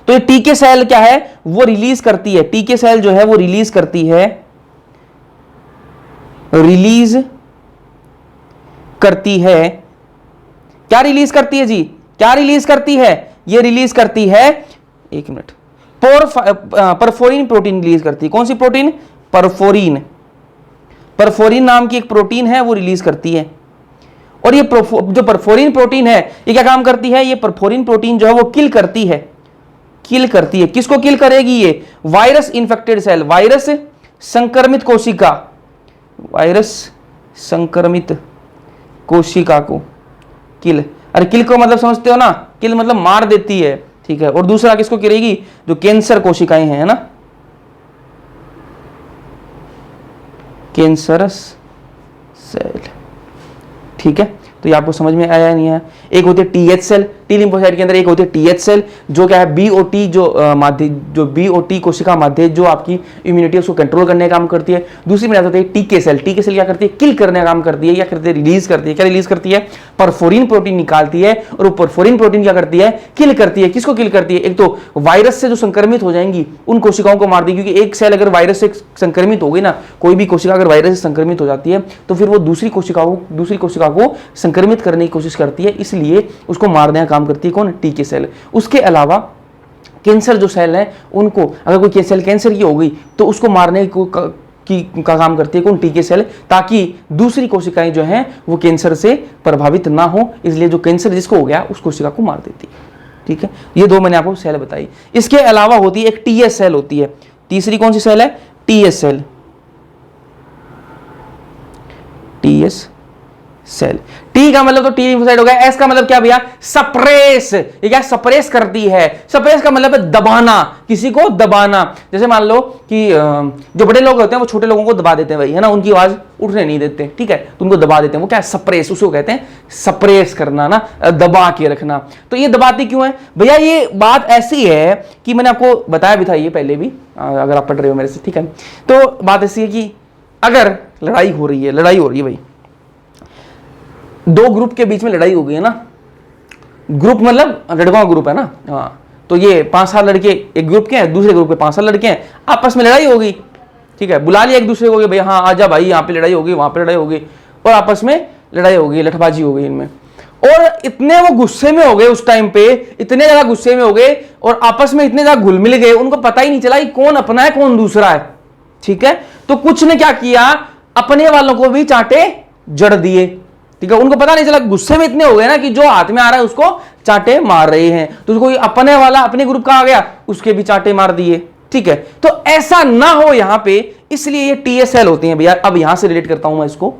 तो ये टीके सेल क्या है? वो रिलीज करती है, टीके सेल जो है वो रिलीज करती है, क्या रिलीज करती है जी? क्या रिलीज करती है? ये रिलीज करती है, एक मिनट, परफोरिन प्रोटीन रिलीज करती है। कौन सी प्रोटीन? परफोरिन नाम की एक प्रोटीन है, वो रिलीज करती है। और ये जो परफोरिन प्रोटीन है ये क्या काम करती है? ये परफोरिन प्रोटीन जो है वो किल करती है। किसको किल करेगी? ये वायरस इंफेक्टेड सेल, वायरस संक्रमित कोशिका को किल। अरे किल को मतलब समझते हो ना? किल मतलब मार देती है। ठीक है, और दूसरा किसको गिरेगी? जो कैंसर कोशिकाएं हैं, है ना, कैंसरस सेल। ठीक है, तो ये आपको समझ में आया नहीं है। एक होती है टीएच सेल, टी लिम्फोसाइट के अंदर एक होती है टीएच सेल, जो क्या है बीओटी, जो बीओटी कोशिका माध्य जो आपकी इम्यूनिटी उसको कंट्रोल करने का काम करती है। दूसरी में होती है टीके सेल। टीके सेल क्या करती है? किल करने का काम करती है, या करती है रिलीज करती है। क्या रिलीज करती है? परफोरिन प्रोटीन निकालती है, और वो परफोरिन प्रोटीन क्या करती है? किल करती है। किसको किल करती है? एक तो वायरस से जो संक्रमित हो जाएंगी उन कोशिकाओं को मार देगी, क्योंकि एक सेल अगर वायरस से संक्रमित हो गई ना, कोई भी कोशिका अगर वायरस से संक्रमित हो जाती है तो फिर वो दूसरी कोशिका को संक्रमित करने की कोशिश करती है, इसलिए उसको मारने का काम करती है कौन? टीके सेल। उसके अलावा कैंसर जो सेल है उनको, अगर कोई सेल कैंसर की हो गई तो उसको मारने का काम करती है कौन? टीके सेल, ताकि दूसरी कोशिकाएं जो हैं वो कैंसर से प्रभावित ना हो, इसलिए जो कैंसर जिसको हो गया उस कोशिका को मार देती है। ठीक है, ये दो मैंने आपको सेल बताई। इसके अलावा होती है एक टीएस सेल होती है। तीसरी कौन सी सेल है? TS cell. TS cell. T का मतलब तो टी लिम्फोसाइट हो गया। एस का मतलब क्या भैया? सप्रेस। ये क्या? सप्रेस करती है। सप्रेस का मतलब है दबाना, किसी को दबाना। जैसे मान लो कि जो बड़े लोग होते हैं वो छोटे लोगों को दबा देते हैं भाई, है ना, उनकी आवाज उठने नहीं देते, ठीक है, तो उनको दबा देते हैं। वो क्या है? सप्रेस, उसको कहते हैं सप्रेस करना ना, दबा के रखना। तो ये दबाती क्यों है भैया? ये बात ऐसी है कि मैंने आपको बताया भी था ये पहले भी, अगर आप पढ़ रहे हो मेरे से, ठीक है। तो बात ऐसी है कि अगर लड़ाई हो रही है भाई, दो ग्रुप के बीच में लड़ाई हो गई है ना, ग्रुप मतलब लड़कों का ग्रुप है ना, हाँ, तो ये 5-7 लड़के एक ग्रुप के हैं, दूसरे ग्रुप के 5-7 लड़के हैं, आपस में लड़ाई हो गई, ठीक है, बुला लिया एक दूसरे को, भैया हाँ आजा भाई, यहाँ पे लड़ाई होगी, वहां पे लड़ाई होगी, और आपस में लड़ाई हो गई, लठबाजी हो गई इनमें, और इतने वो गुस्से में हो गए उस टाइम पे, इतने ज्यादा गुस्से में हो गए और आपस में इतने ज्यादा घुल मिल गए, उनको पता ही नहीं चला कि कौन अपना है कौन दूसरा है, ठीक है। तो कुछ ने क्या किया, अपने वालों को भी चांटे जड़ दिए, ठीक है, उनको पता नहीं चला, गुस्से में इतने हो गए ना कि जो हाथ में आ रहा है उसको चांटे मार रहे हैं, तो कोई अपने वाला अपने ग्रुप का आ गया, उसके भी चांटे मार दिए, ठीक है। तो ऐसा ना हो यहां पे, इसलिए ये टीएसएल होती है भैया। अब यहां से रिलेट करता हूं मैं इसको,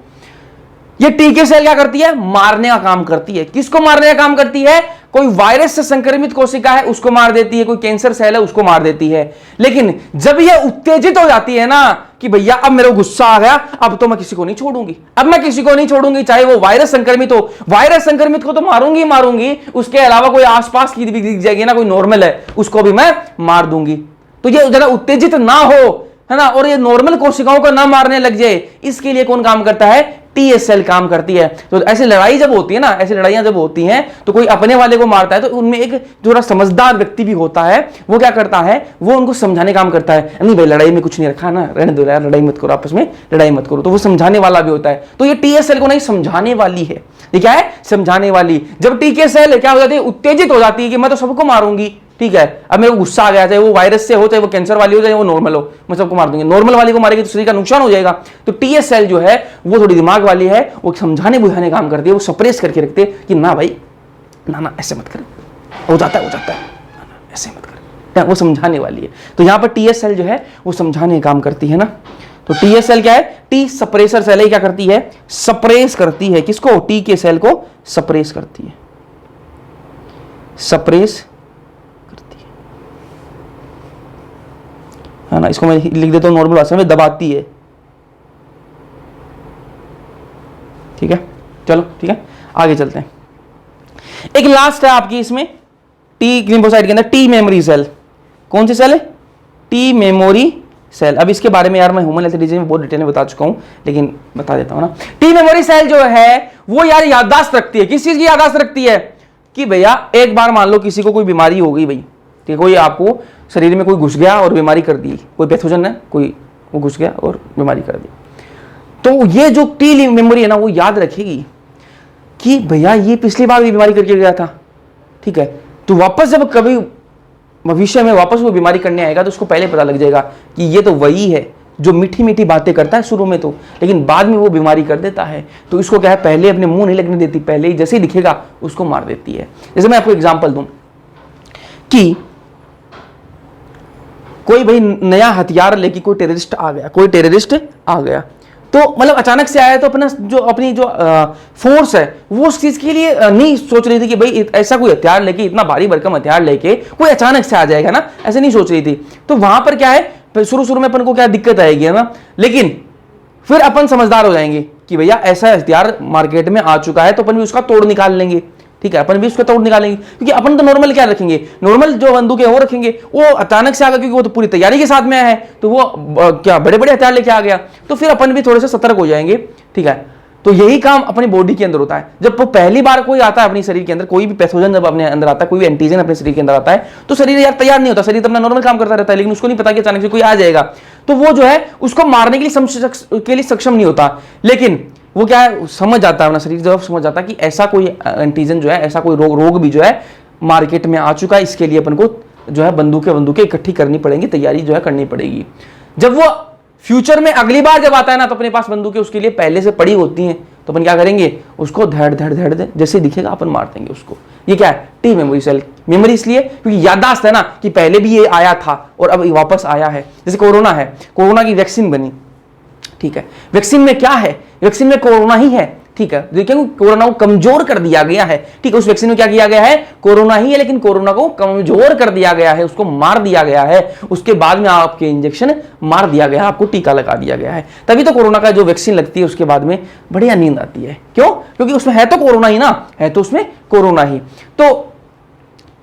ये टीके सेल क्या करती है? मारने का काम करती है। किसको मारने का काम करती है? कोई वायरस से संक्रमित कोशिका है उसको मार देती है, कोई कैंसर सेल है उसको मार देती है। लेकिन जब ये उत्तेजित हो जाती है ना कि भैया अब मेरे को गुस्सा आ गया, अब तो मैं किसी को नहीं छोड़ूंगी, अब मैं किसी को नहीं छोड़ूंगी, चाहे वो वायरस संक्रमित हो, वायरस संक्रमित को तो मारूंगी, उसके अलावा कोई आसपास की भी दिख जाएगी ना, कोई नॉर्मल है उसको भी मैं मार दूंगी। तो ये जरा उत्तेजित ना हो, है ना, और ये नॉर्मल कोशिकाओं को ना मारने लग जाए, इसके लिए कौन काम करता है? टीएस सेल काम करती है। तो ऐसी लड़ाई जब होती है ना, ऐसी लड़ाइयां जब होती हैं तो कोई अपने वाले को मारता है, तो उनमें एक थोड़ा समझदार व्यक्ति भी होता है, वो क्या करता है, वो उनको समझाने काम करता है, नहीं भाई लड़ाई में कुछ नहीं रखा ना, रहने दो यार, लड़ाई मत करो, आपस में लड़ाई मत करो, तो वो समझाने वाला भी होता है। तो ये टीएस सेल को नहीं, समझाने वाली है, ये क्या है? समझाने वाली। जब टीके सेल क्या हो जाती है? उत्तेजित हो जाती है कि मैं तो सबको मारूंगी, ठीक है, अब मेरे को गुस्सा आ गया, चाहे वो वायरस से हो, चाहे वो कैंसर वाली हो, चाहे वो नॉर्मल हो, मैं सबको मार दूंगी। नॉर्मल वाली को मारेगी तो शरीर का नुकसान हो जाएगा। तो टीएस सेल जो है वो थोड़ी दिमाग वाली है, वो समझाने बुझाने काम करती है, वो सप्रेस करके रखते हैं कि ना भाई ना ऐसे मत कर, हो जाता है ना, ऐसे मत कर, वो समझाने वाली है। तो यहां पर टीएस सेल जो है वो समझाने काम करती है ना। तो टीएस सेल क्या है? टी सप्रेसर सेल है, क्या करती है? सप्रेस करती है। किसको? टी के सेल को सप्रेस करती है, सप्रेस है ना। इसको मैं लिख देता हूं नॉर्मल भाषा में, दबाती है, ठीक है। चलो ठीक है, आगे चलते हैं। एक लास्ट है आपकी इसमें टी लिम्फोसाइट के अंदर, टी मेमोरी सेल। कौन सी सेल है? T memory cell. अब इसके बारे में यार मैं ह्यूमन हेल्थ डिजीज में बहुत डिटेल में बता चुका हूं, लेकिन बता देता हूं ना। टी मेमोरी सेल जो है वो यार याददाश्त रखती है। किस चीज की याददाश्त रखती है? कि भैया एक बार मान लो किसी को कोई बीमारी हो गई भाई, ठीक है, कोई आपको शरीर में कोई घुस गया और बीमारी कर दी, कोई पैथोजन है, कोई वो घुस गया और बीमारी कर दी, तो ये जो टी मेमोरी है ना वो याद रखेगी कि भैया ये पिछली बार भी बीमारी करके गया था, ठीक है, तो वापस जब कभी भविष्य में वापस वो बीमारी करने आएगा तो उसको पहले पता लग जाएगा कि ये तो वही है जो मीठी मीठी बातें करता है शुरू में, तो लेकिन बाद में वो बीमारी कर देता है। तो इसको क्या है, पहले अपने मुंह नहीं लगने देती, पहले ही जैसे ही दिखेगा उसको मार देती है। जैसे मैं आपको एग्जांपल दूं कि कोई भाई नया हथियार लेके कोई टेररिस्ट आ गया, तो मतलब अचानक से आया, तो अपनी जो फोर्स है वो उस चीज के लिए नहीं सोच रही थी कि भाई ऐसा कोई हथियार लेके, इतना भारी भरकम हथियार लेके कोई अचानक से आ जाएगा ना, ऐसे नहीं सोच रही थी। तो वहां पर क्या है, शुरू में अपन को क्या दिक्कत आएगी, है ना, लेकिन फिर अपन समझदार हो जाएंगे कि भैया ऐसा हथियार मार्केट में आ चुका है तो अपन भी उसका तोड़ निकाल लेंगे, ठीक है, अपन भी उसको तोड़ निकालेंगे, क्योंकि अपन तो नॉर्मल क्या रखेंगे, नॉर्मल जो बंदूक है वो रखेंगे। वो अचानक से आ गया, क्योंकि वो तो पूरी तैयारी के साथ में आया है, तो वो क्या बड़े बड़े हथियार लेके आ गया, तो फिर अपन भी थोड़े से सतर्क हो जाएंगे। ठीक है, तो यही काम अपनी बॉडी के अंदर होता है। जब वो पहली बार कोई आता है अपने शरीर के अंदर, कोई भी पैथोजन जब अपने अंदर आता है, कोई भी एंटीजन अपने शरीर के अंदर आता है, तो शरीर यार तैयार नहीं होता, शरीर तो अपना नॉर्मल काम करता रहता है, लेकिन उसको नहीं पता कि अचानक से कोई आ जाएगा, तो वो जो है उसको मारने के लिए सक्षम नहीं होता। लेकिन वो क्या है, समझ जाता है, अपना शरीर जब समझ जाता है कि ऐसा कोई एंटीजन जो है, ऐसा कोई रोग भी जो है मार्केट में आ चुका है, इसके लिए अपन को जो है बंदूकें इकट्ठी करनी पड़ेंगी, तैयारी जो है करनी पड़ेगी। जब वो फ्यूचर में अगली बार जब आता है ना, तो अपने पास बंदूकें उसके लिए पहले से पड़ी होती हैं, तो अपन क्या करेंगे, उसको धड़ धड़ धड़ जैसे दिखेगा अपन मार देंगे उसको। ये क्या है, टी मेमोरी सेल। मेमोरी इसलिए क्योंकि याददाश्त है ना, कि पहले भी ये आया था और अब वापस आया है। जैसे कोरोना है, कोरोना की वैक्सीन बनी, ठीक है, वैक्सीन में क्या है, वैक्सीन में कोरोना ही है। ठीक है, देखिए कोरोना को कमजोर कर दिया गया है। ठीक है, उस वैक्सीन में क्या किया गया है, कोरोना ही है, लेकिन कोरोना को कमजोर कर दिया गया है, उसको मार दिया गया है, उसके बाद में आपके इंजेक्शन मार दिया गया है, आपको टीका लगा दिया गया है। तभी तो कोरोना का जो वैक्सीन लगती है उसके बाद में बढ़िया नींद आती है। क्यों? क्योंकि उसमें है तो कोरोना ही ना, है तो उसमें कोरोना ही। तो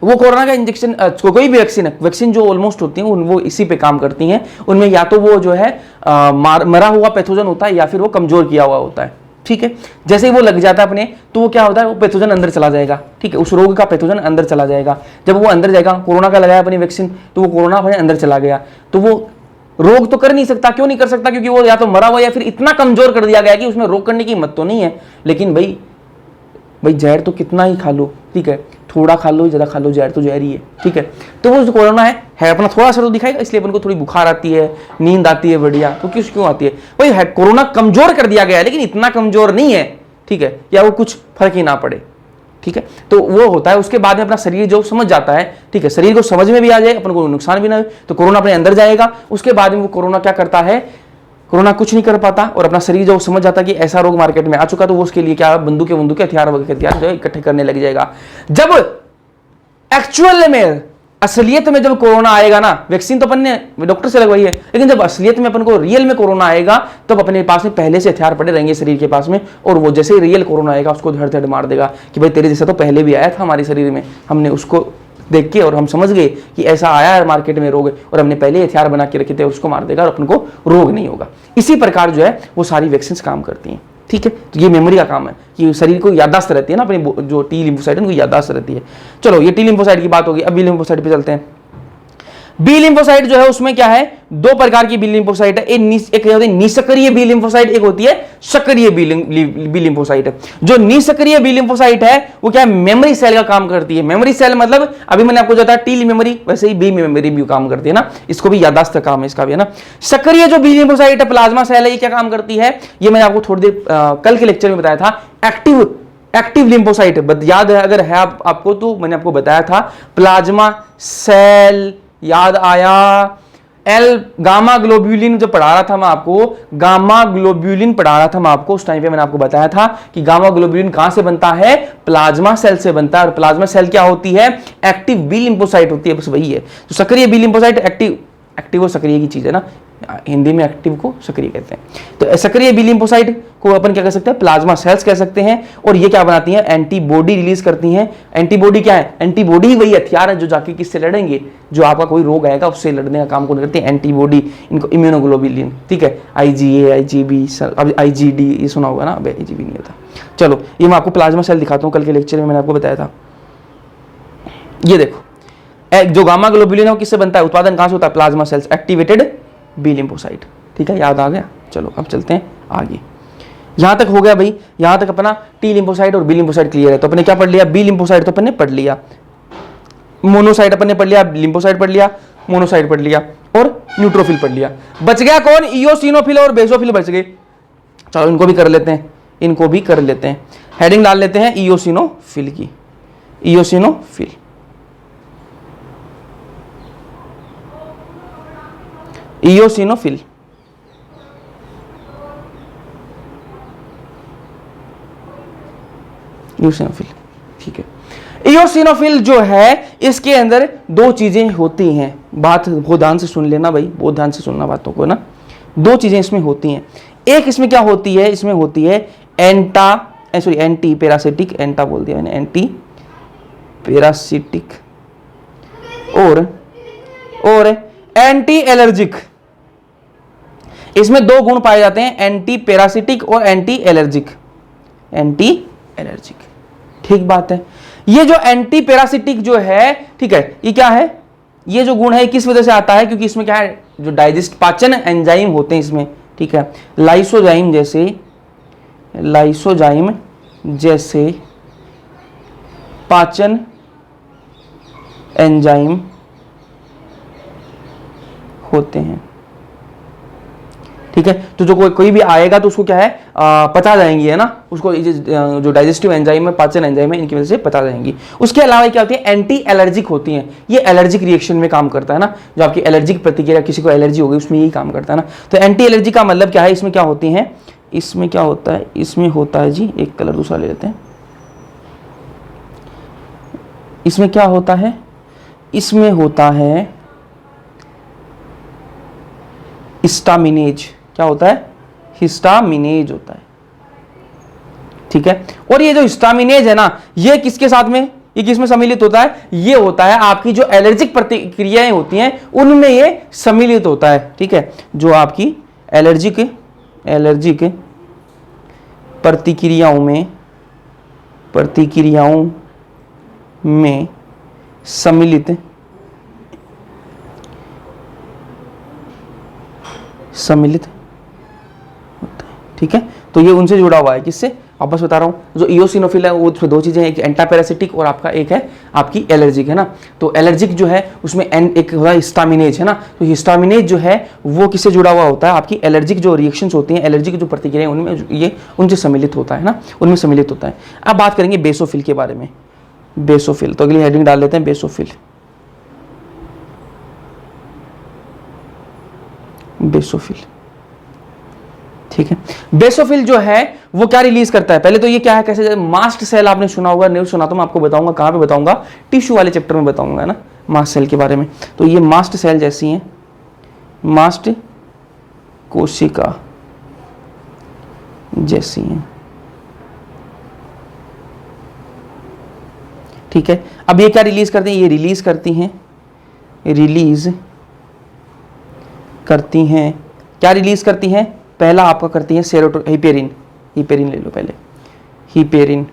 वो कोरोना का इंजेक्शन, कोई भी वैक्सीन जो ऑलमोस्ट होती हैं वो इसी पे काम करती हैं। उनमें या तो वो जो है मरा हुआ पैथोजन होता है, या फिर वो कमजोर किया हुआ होता है। ठीक है, जैसे ही वो लग जाता है अपने, तो वो क्या होता है, वो पैथोजन अंदर चला जाएगा। ठीक है, उस रोग का पैथोजन अंदर चला जाएगा। जब वो अंदर जाएगा, कोरोना का लगाया अपनी वैक्सीन, तो वो कोरोना अपने अंदर चला गया, तो वो रोग तो कर नहीं सकता। क्यों नहीं कर सकता? क्योंकि वो या तो मरा हुआ या फिर इतना कमजोर कर दिया गया कि उसमें रोग करने की हिम्मत तो नहीं है। लेकिन भाई जहर तो कितना ही खा लो, ठीक है, थोड़ा खा लो ज्यादा खा लो, जहर तो जहर ही है। ठीक है, तो वो जो कोरोना है अपना थोड़ा सा तो दिखाएगा, इसलिए अपन को थोड़ी बुखार आती है, नींद आती है बढ़िया। तो क्यों आती है भाई, है कोरोना कमजोर कर दिया गया है, लेकिन इतना कमजोर नहीं है। ठीक है, या वो कुछ फर्क ही ना पड़े। ठीक है, तो वो होता है। उसके बाद में अपना शरीर जो समझ जाता है, ठीक है, शरीर को समझ में भी आ जाए, अपन को नुकसान भी ना हो, तो कोरोना अपने अंदर जाएगा। उसके बाद में वो कोरोना क्या करता है, कोरोना कुछ नहीं कर पाता, और अपना शरीर जो समझ जाता है कि ऐसा रोग मार्केट में आ चुका, तो वो उसके लिए क्या, बंदूकें हथियार जो है इकट्ठे करने लग जाएगा। जब एक्चुअल में, असलियत में जब कोरोना आएगा ना, वैक्सीन तो अपन ने डॉक्टर से लगवाई है, लेकिन जब असलियत में अपन को रियल में कोरोना आएगा, तब अपने पास में पहले से हथियार पड़े रहेंगे शरीर के पास में, और वो जैसे ही रियल कोरोना आएगा उसको धड़ धड़ मार देगा कि भाई तेरे जैसा तो पहले भी आया था हमारे शरीर में, हमने उसको देख के और हम समझ गए कि ऐसा आया है मार्केट में रोग, और हमने पहले हथियार बना के रखे थे, उसको मार देगा और अपन को रोग नहीं होगा। इसी प्रकार जो है वो सारी वैक्सीन काम करती हैं। ठीक है, तो ये मेमोरी का काम है कि शरीर को याददाश्त रहती है ना, अपनी जो टी लिम्फोसाइट है उनको याददाश्त रहती है। चलो, ये टी लिम्फोसाइट की बात होगी, अब बी लिम्फोसाइट पे चलते हैं। बी लिम्फोसाइट जो है उसमें क्या है, दो प्रकार की बी लिम्फोसाइट है। एक होती है निष्क्रिय बी लिम्फोसाइट, एक होती है सक्रिय बी लिम्फोसाइट। जो निष्क्रिय बी लिम्फोसाइट है वो क्या है, मेमोरी सेल का काम करती है। मेमोरी सेल मतलब अभी मैंने आपको बताया टी मेमोरी, वैसे ही बी मेमोरी भी काम करती है ना, इसको भी याददाश्त का काम है इसका भी, है ना। सक्रिय जो बी लिम्फोसाइट है, प्लाज्मा सेल है, ये क्या काम करती है, ये मैंने आपको थोड़ी देर कल के लेक्चर में बताया था। एक्टिव लिम्फोसाइट याद है अगर है आपको, तो मैंने आपको बताया था प्लाज्मा सेल, याद आया। एल गामा ग्लोब्यूलिन जो पढ़ा रहा था मैं आपको, गामा ग्लोब्यूलिन पढ़ा रहा था मैं आपको, उस टाइम पे मैंने आपको बताया था कि गामा ग्लोब्यूलिन कहां से बनता है, प्लाज्मा सेल से बनता है। और प्लाज्मा सेल क्या होती है, एक्टिव बी लिम्फोसाइट होती है, बस वही है। तो सक्रिय बी लिम्फोसाइट एक्टिव और सक्रिय की चीज है ना, हिंदी में एक्टिव को सक्रिय कहते हैं। तो सक्रिय बी लिम्फोसाइट को अपन क्या कह सकते हैं, प्लाज्मा सेल्स कह सकते हैं। और ये क्या बनाती हैं, एंटीबॉडी रिलीज करती हैं। एंटीबॉडी क्या है, एंटीबॉडी ही वही हथियार है जो जाके किससे लड़ेंगे, जो आपका कोई रोग आएगा उससे लड़ने का काम कौन करती है, एंटीबॉडी। इनको इम्यूनोग्लोबुलिन, ठीक है, IgA, IgB, अब IgD ये सुना होगा ना, IgB नहीं होता। चलो, ये मैं आपको प्लाज्मा सेल दिखाता हूँ, कल के लेक्चर में मैंने आपको बताया था। ये देखो, जो गामा ग्लोब्यूलिन है वो किससे बनता है, उत्पादन कहां से होता है, plasma cells, activated B lymphocyte. ठीक है, याद आ गया। चलो अब चलते हैं आगे। यहां तक हो गया भाई, यहां तक अपना टी लिम्फोसाइट और बी लिम्फोसाइट क्लियर है। तो अपने क्या पढ़ लिया, बी लिम्फोसाइट तो अपने पढ़ लिया, मोनोसाइट अपने पढ़ लिया, लिम्फोसाइट पढ़ लिया, मोनोसाइट पढ़ लिया, और न्यूट्रोफिल पढ़ लिया। बच गया कौन, इयोसिनोफिल और बेसोफिल बच गए। चलो इनको भी कर लेते हैं, इनको भी कर लेते हैं। हेडिंग डाल लेते हैं इयोसिनोफिल की, इयोसिनोफिल। इयोसिनोफिल, इयोसिनोफिल, ठीक है। इयोसिनोफिल जो है इसके अंदर दो चीजें होती हैं, बात बहुत ध्यान से सुन लेना भाई, बहुत ध्यान से सुनना बातों को ना। दो चीजें इसमें होती हैं। एक इसमें क्या होती है, इसमें होती है एंटी पैरासिटिक, एंटा बोल दिया मैंने, एंटी पैरासिटिक और एंटी एलर्जिक। इसमें दो गुण पाए जाते हैं, एंटी पैरासिटिक और एंटी एलर्जिक। एंटी एलर्जिक, ठीक बात है। ये जो एंटी पैरासिटिक जो है, ठीक है, ये क्या है, ये जो गुण है किस वजह से आता है, क्योंकि इसमें क्या है, जो डाइजेस्ट पाचन एंजाइम होते हैं इसमें, ठीक है, लाइसोजाइम जैसे पाचन एंजाइम होते हैं, ठीक है। तो जो कोई भी आएगा तो उसको क्या है, पचा जाएंगी, है ना, उसको जो डाइजेस्टिव एंजाइम है, पाचन एंजाइम है, इनकी वजह से पचा जाएंगी। उसके अलावा क्या होती है, एंटी एलर्जिक होती हैं, ये एलर्जिक रिएक्शन में काम करता है ना, जो आपकी एलर्जिक प्रतिक्रिया, किसी को एलर्जी हो गई उसमें यही काम करता है ना। तो एंटी एलर्जी का मतलब क्या है, इसमें क्या होती है, इसमें क्या होता है, इसमें होता है जी, एक कलर दूसरा ले लेते हैं, इसमें क्या होता है, इसमें होता है हिस्टामिनेज। क्या होता है, हिस्टामिनेज होता है, ठीक है। और ये जो हिस्टामिनेज है ना, ये किसके साथ में, ये किसमें सम्मिलित होता है, ये होता है आपकी जो एलर्जिक प्रतिक्रियाएं होती हैं उनमें ये सम्मिलित होता है, ठीक है। जो आपकी एलर्जिक प्रतिक्रियाओं में सम्मिलित होता है, ठीक है। तो ये उनसे जुड़ा हुआ है, किससे, वापस बता रहा हूं, जो इओसिनोफिल है वो उसमें दो चीजें हैं, एक एंटापैरासिटिक और आपका एक है आपकी एलर्जिक, है ना। तो एलर्जिक जो है उसमें एक होता है हिस्टामिनेज, है ना। तो हिस्टामिनेज जो है वो किससे जुड़ा हुआ होता है, आपकी एलर्जिक जो रिएक्शंस होती हैं, एलर्जिक जो प्रतिक्रियाएं, उनमें ये उनसे सम्मिलित होता है ना, उनमें सम्मिलित होता है। अब बात करेंगे बेसोफिल के बारे में। बेसोफिल, तो अगली हेडिंग डाल लेते हैं, बेसोफिल। ठीक है। बेसोफिल जो है वो क्या रिलीज करता है, पहले तो ये क्या है, कैसे, मास्ट सेल आपने सुना होगा, नहीं सुना तो मैं आपको बताऊंगा, कहां पे बताऊंगा, टिश्यू वाले चैप्टर में बताऊंगा ना, मास्ट सेल के बारे में। तो ये मास्ट सेल जैसी हैं, मास्ट कोशिका जैसी हैं, ठीक है। अब ये क्या रिलीज करती हैं, ये रिलीज क्या रिलीज करती हैं, पहला आपका करती है हिपेरिन ले लो पहले, हिपेरिन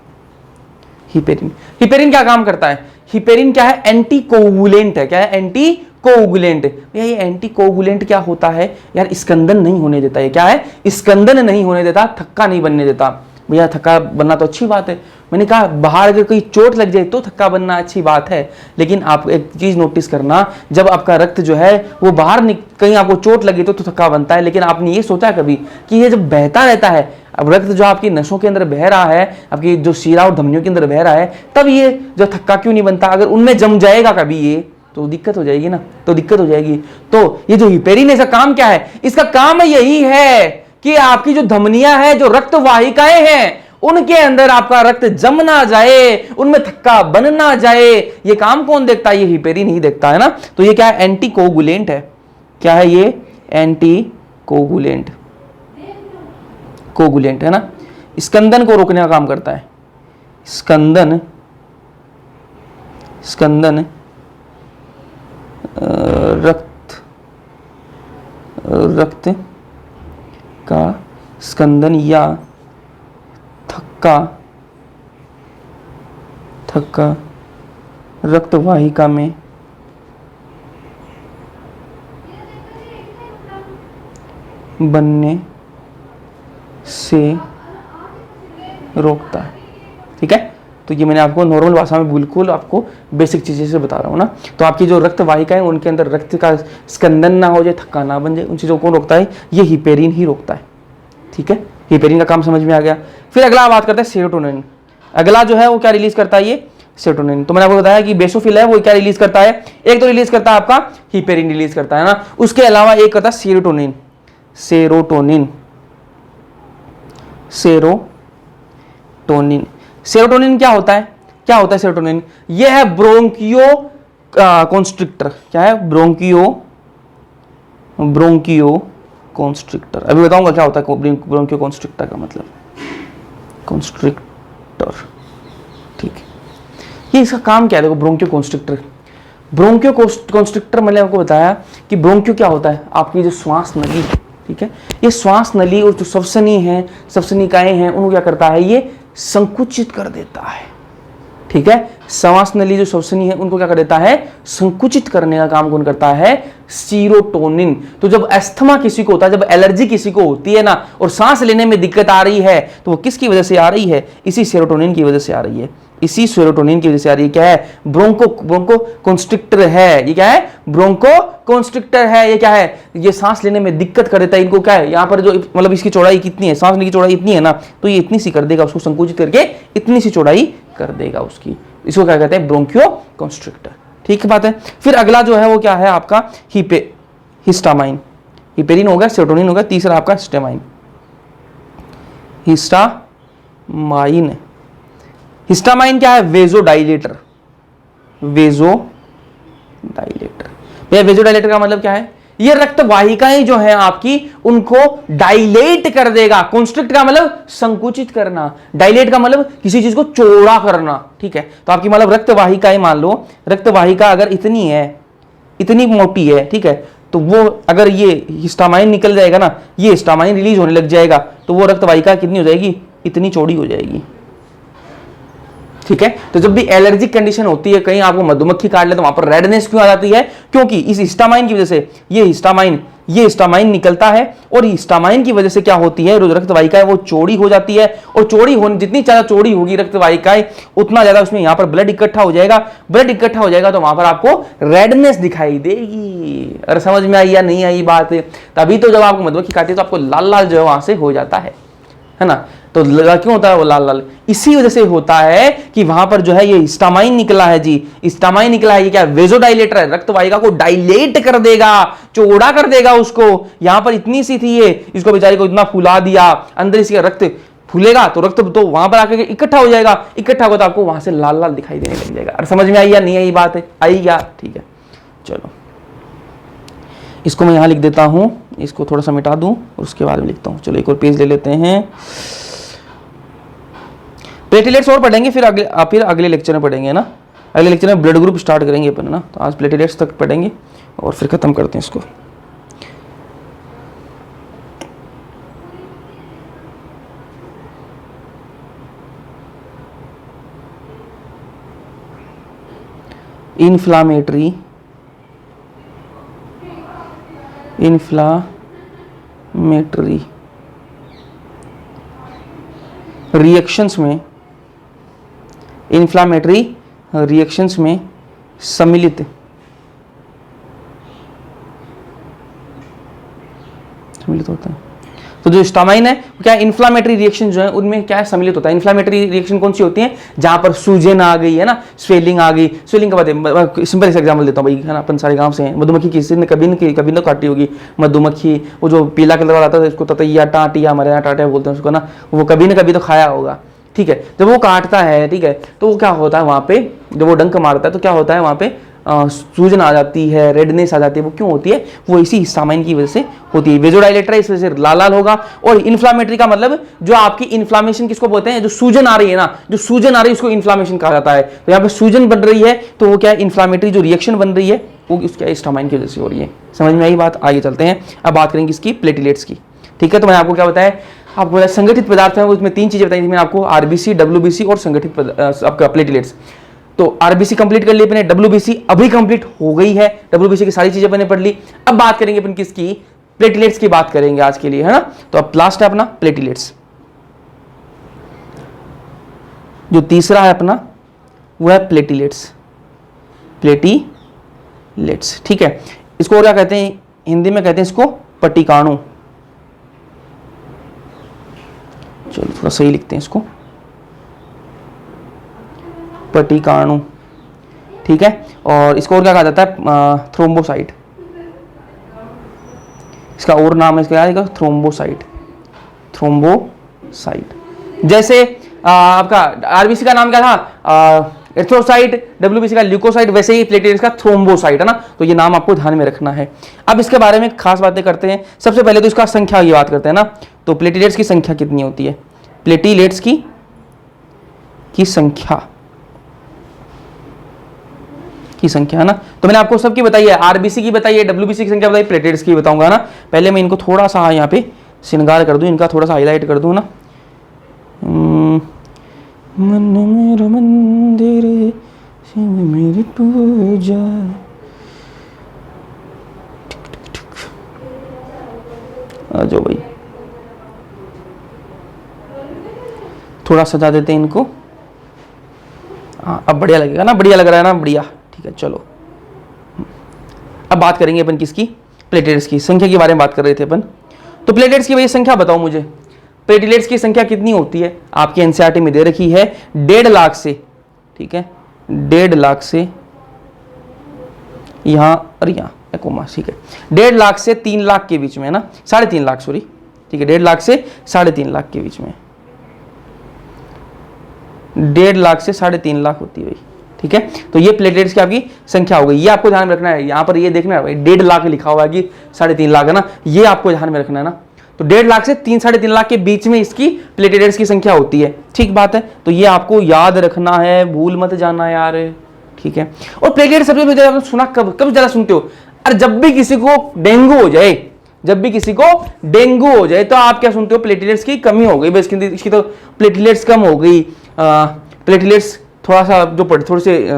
क्या काम करता है, हिपेरिन क्या है, एंटी कोगुलेंट है, क्या है, एंटी कोगुलेंट। भैया ये एंटी कोगुलेंट क्या होता है यार, स्कंदन नहीं होने देता, ये क्या है, स्कंदन नहीं होने देता, थक्का नहीं बनने देता। भैया थक्का बनना तो अच्छी बात है, मैंने कहा बाहर अगर कोई चोट लग जाए तो थक्का बनना अच्छी बात है, लेकिन आप एक चीज नोटिस करना, जब आपका रक्त जो है वो बाहर कहीं आपको चोट लगी तो थक्का बनता है, लेकिन आपने ये सोचा कभी कि ये जब बहता रहता है, अब रक्त जो आपकी नसों के अंदर बह रहा है, आपकी जो शिरा और धमनियों के अंदर बह रहा है, तब ये जो थक्का क्यों नहीं बनता, अगर उनमें जम जाएगा कभी ये तो दिक्कत हो जाएगी ना, तो दिक्कत हो जाएगी। तो ये जो हिपेरिन, इसका काम क्या है, इसका काम यही है कि आपकी जो धमनियां हैं, जो रक्त वाहिकाएं हैं, उनके अंदर आपका रक्त जम ना जाए, उनमें थक्का बन ना जाए। ये काम कौन देखता है, ये हिपेरिन ही देखता है ना। तो ये क्या है, एंटी कोगुलेंट है, क्या है ये, एंटी कोगुलेंट है ना, स्कंदन को रोकने का काम करता है, स्कंदन रक्त का स्कंदन या थक्का रक्त वाहिका में बनने से रोकता है, ठीक है। तो ये मैंने आपको नॉर्मल भाषा में बिल्कुल आपको बेसिक चीजें से बता रहा हूँ ना। तो आपकी जो रक्त वाहिकाएं, उनके अंदर रक्त का स्कंदन ना हो जाए, थक्का ना बन जाए, उन चीजों को कौन रोकता है, ये हिपेरिन ही रोकता है, ठीक है। हिपेरिन का काम समझ में आ गया। फिर अगला बात करते हैं सेरोटोनिन। अगला जो है वो क्या रिलीज करता है, ये सेरोटोनिन। तो मैंने आपको बताया कि बेसोफिल है वो क्या रिलीज करता है, एक तो रिलीज करता है आपका हिपेरिन रिलीज करता है ना, उसके अलावा एक करता है सेरोटोनिन क्या होता है, सेरोटोनिन, ये है ब्रोंकियो कॉन्स्ट्रिक्टर। क्या है, ब्रोंकियो कॉन्स्ट्रिक्टर। अभी बताऊंगा क्या होता है ब्रोंकियो कॉन्स्ट्रिक्टर का मतलब, कॉन्स्ट्रिक्टर, ठीक है। ये इसका काम क्या है, देखो ब्रोंकियो कॉन्स्ट्रिक्टर। ब्रोंकियो कॉन्स्ट्रिक्टर मैंने आपको बताया कि ब्रोंकियो क्या होता है, आपकी जो श्वास नली, ठीक है, ये श्वास नली और जो श्वसनी है, श्वसनिकाएं हैं, उनको क्या करता है, ये संकुचित कर देता है, ठीक है। श्वास नली जो श्वसनी है उनको क्या कर देता है, संकुचित करने का काम कौन करता है, सीरोटोनिन। तो जब अस्थमा किसी को होता है, जब एलर्जी किसी को होती है ना, और सांस लेने में दिक्कत आ रही है, तो वो किसकी वजह से आ रही है, इसी सेरोटोनिन की वजह से आ रही है, इसी सेरोटोनिन की वजह से आ रही है। क्या है, ब्रोंको कॉन्स्ट्रिक्टर है, ये क्या है, ब्रोंको कॉन्स्ट्रिक्टर है। ये क्या है, ये सांस लेने में दिक्कत कर देता है इनको। क्या है, यहाँ पर जो मतलब इसकी चौड़ाई कितनी है, सांस लेने की चौड़ाई इतनी है ना, तो ये इतनी सी कर देगा, उसको संकुचित करके इतनी सी चौड़ाई कर देगा उसकी। इसको क्या कहते हैं, ब्रोंकियो कॉन्स्ट्रिक्टर। ठीक बात है। फिर अगला जो है वो क्या है आपका, हिस्टामाइन। हिपेरिन हो गया, सेरोटोनिन हो गया, तीसरा आपका हिस्टामाइन। हिस्टामाइन, हिस्टामाइन क्या है, वेजोडाइलेटर। वेजोडाइलेटर, भैया वेजोडाइलेटर का मतलब क्या है, ये रक्त वाहिकाएं जो हैं आपकी उनको डायलेट कर देगा। कॉन्स्ट्रिक्ट का मतलब संकुचित करना, डायलेट का मतलब किसी चीज को चौड़ा करना, ठीक है। तो आपकी मतलब रक्त वाहिकाएं, मान लो रक्त वाहिका अगर इतनी है, इतनी मोटी है, ठीक है, तो वो अगर ये हिस्टामाइन निकल जाएगा ना, ये हिस्टामाइन रिलीज होने लग जाएगा, तो वो रक्त वाहिका कितनी हो जाएगी, इतनी चौड़ी हो जाएगी, ठीक है। तो जब भी एलर्जिक कंडीशन होती है, कहीं आपको मधुमक्खी काट ले तो वहां पर रेडनेस क्यों आ जाती है, क्योंकि इस हिस्टामाइन की वजह से ये हिस्टामाइन निकलता है, और हिस्टामाइन की वजह से क्या होती है, रक्त वाहिकाएं वो चौड़ी हो जाती है, और चौड़ी होने, जितनी ज्यादा चौड़ी होगी रक्त वाहिकाएं, उतना ज्यादा उसमें यहाँ पर ब्लड इकट्ठा हो जाएगा। ब्लड इकट्ठा हो जाएगा तो वहां पर आपको रेडनेस दिखाई देगी। अरे समझ में आई या नहीं आई बात, तभी तो जब आपको मधुमक्खी काटती है तो आपको लाल लाल जो है वहां से हो जाता है ना। तो लगा क्यों होता है वो लाल लाल, इसी वजह से होता है कि वहां पर जो है ये हिस्टामाइन निकला है जी, हिस्टामाइन निकला है। ये क्या, वेजोडाइलेटर है, रक्त वाहिका को डायलेट कर देगा, चौड़ा कर देगा उसको। यहां पर इतनी सी थी ये, इसको बेचारी को इतना फुला दिया, अंदर इसका रक्त फूलेगा तो रक्त तो वहां पर आकर इकट्ठा हो जाएगा, इकट्ठा होगा तो आपको वहां से लाल लाल दिखाई देने लग जाएगा। और समझ में आई या नहीं आई बात है, आई क्या, ठीक है। चलो इसको मैं यहां लिख देता हूं, इसको थोड़ा सा मिटा दूं और उसके बाद में लिखता हूं। चलो एक और पेज ले लेते हैं। प्लेटलेट्स और पढ़ेंगे, फिर अगले लेक्चर में पढ़ेंगे ना। अगले लेक्चर में ब्लड ग्रुप स्टार्ट करेंगे अपन ना, तो आज प्लेटलेट्स तक पढ़ेंगे और फिर खत्म करते हैं इसको। इन्फ्लामेटरी रिएक्शंस में, इन्फ्लामेटरी रिएक्शंस में सम्मिलित होता है। तो जो हिस्टामाइन है क्या, इन्फ्लामेटरी रिएक्शन जो है उनमें क्या सम्मिलित होता है। इन्फ्लामेटरी रिएक्शन कौन सी होती है, जहां पर सूजन आ गई है ना, स्वेलिंग आ गई। स्वेलिंग का बात है, सिंपल एग्जांपल देता हूं भाई, है ना, अपन सारे गांव से हैं। मधुमक्खी किसी ने कभी ना काटी होगी मधुमक्खी, वो जो पीला कलर वाला आता है उसको ततैया टाटिया, हमारे यहाँ टाटिया बोलते हैं उसको ना, वो कभी ना कभी तो खाया होगा, ठीक है। जब वो काटता है, ठीक है, तो वो क्या होता है वहां पे, जब वो डंक मारता है तो क्या होता है वहां पे, सूजन आ जाती है, रेडनेस आ जाती है। वो क्यों होती है, वो इसी हिस्टामाइन की वजह से होती है। वेजोडाइलेटर इस वजह से लाल लाल होगा। और इन्फ्लामेटरी का मतलब जो आपकी इन्फ्लामेशन किसको बोलते हैं, जो सूजन आ रही है ना, जो सूजन आ रही है उसको इन्फ्लामेशन कहा जाता है। तो यहाँ पे सूजन बन रही है तो वो क्या है, इन्फ्लामेटरी जो रिएक्शन बन रही है वो उसका हिस्टामाइन की वजह से हो रही है। समझ में आई बात, आगे चलते हैं। अब बात करेंगे इसकी प्लेटलेट्स की, ठीक है। तो मैंने आपको क्या बताया, आपको संगठित पदार्थ है, उसमें 3 चीजें बताई थी मैंने आपको, आरबीसी, डब्ल्यूबीसी और संगठित आपका प्लेटलेट्स। तो आरबीसी कंप्लीट कर ली अपने, डब्ल्यूबीसी अभी कंप्लीट हो गई है, डब्ल्यूबीसी की सारी चीजें मैंने पढ़ ली। अब बात करेंगे अपन किसकी, प्लेटलेट्स की बात करेंगे आज के लिए, है ना। तो अब लास्ट है अपना प्लेटलेट्स। जो तीसरा है अपना वो है प्लेटलेट्स, प्लेटलेट्स, ठीक है। इसको क्या कहते हैं, हिंदी में कहते हैं इसको पटिकाणु। चलो थोड़ा सही लिखते हैं इसको, पटिकाणु, ठीक है। और इसको और क्या कहा जाता है, थ्रोम्बोसाइट। इसका और नाम है, इसका क्या है, थ्रोम्बोसाइट। जैसे आपका आरबीसी का नाम क्या था, एरिथ्रोसाइट, डब्ल्यूबीसी का ल्यूकोसाइट, वैसे ही प्लेटलेट्स का थ्रोम्बोसाइट, है ना। तो ये नाम आपको ध्यान में रखना है। अब इसके बारे में खास बातें करते हैं। सबसे पहले तो इसका संख्या की बात करते हैं ना। तो प्लेटलेट्स की संख्या कितनी होती है, प्लेटलेट्स की संख्या की संख्या है ना। तो मैंने आपको सबकी बताई है, आरबीसी की बताई है, डब्ल्यूबीसी की संख्या बताई, प्लेटलेट्स की बताऊंगा ना। पहले मैं इनको थोड़ा सा यहाँ पे श्रृंगार कर दूं, इनका थोड़ा सा हाईलाइट कर दूं ना। मन मेरा मंदिर शिव मेरी पूजा, आ जाओ भाई, थोड़ा सजा देते हैं इनको। हाँ अब बढ़िया लगेगा ना, बढ़िया लग रहा है ना, बढ़िया, ठीक है। चलो अब बात करेंगे अपन किसकी, प्लेटलेट्स की संख्या के बारे में बात कर रहे थे अपन। तो प्लेटलेट्स की भाई संख्या बताओ मुझे, प्लेटलेट्स की संख्या कितनी होती है? आपकी एनसीईआरटी में दे रखी है 1.5 लाख से, ठीक है, 1.5 लाख से यहां और यहां कोमा, ठीक है, 1.5 लाख से 3 लाख के बीच में है ना, 3.5 लाख, सॉरी, ठीक है, 1.5 लाख से 3.5 लाख के बीच में, 1.5 लाख से 3.5 लाख होती है भाई, ठीक है। तो ये प्लेटलेट्स की आपकी संख्या हो गई, ये आपको ध्यान में रखना है। यहां पर ये देखना है भाई 1.5 लाख लिखा हुआ है कि 3.5 लाख है ना, ये आपको ध्यान में रखना है ना। तो 1.5 लाख से 3-3.5 लाख के बीच में इसकी प्लेटलेट्स की संख्या होती है, ठीक बात है। तो ये आपको याद रखना है, भूल मत जाना यार, ठीक है। और प्लेटलेट सबसे ज्यादा सुना कब ज्यादा सुनते हो? अरे जब भी किसी को डेंगू हो जाए, जब भी किसी को डेंगू हो जाए तो आप क्या सुनते हो? प्लेटलेट्स की कमी हो गई, बस इसकी तो प्लेटलेट्स कम हो गई, प्लेटलेट्स थोड़ा सा जो थोड़े से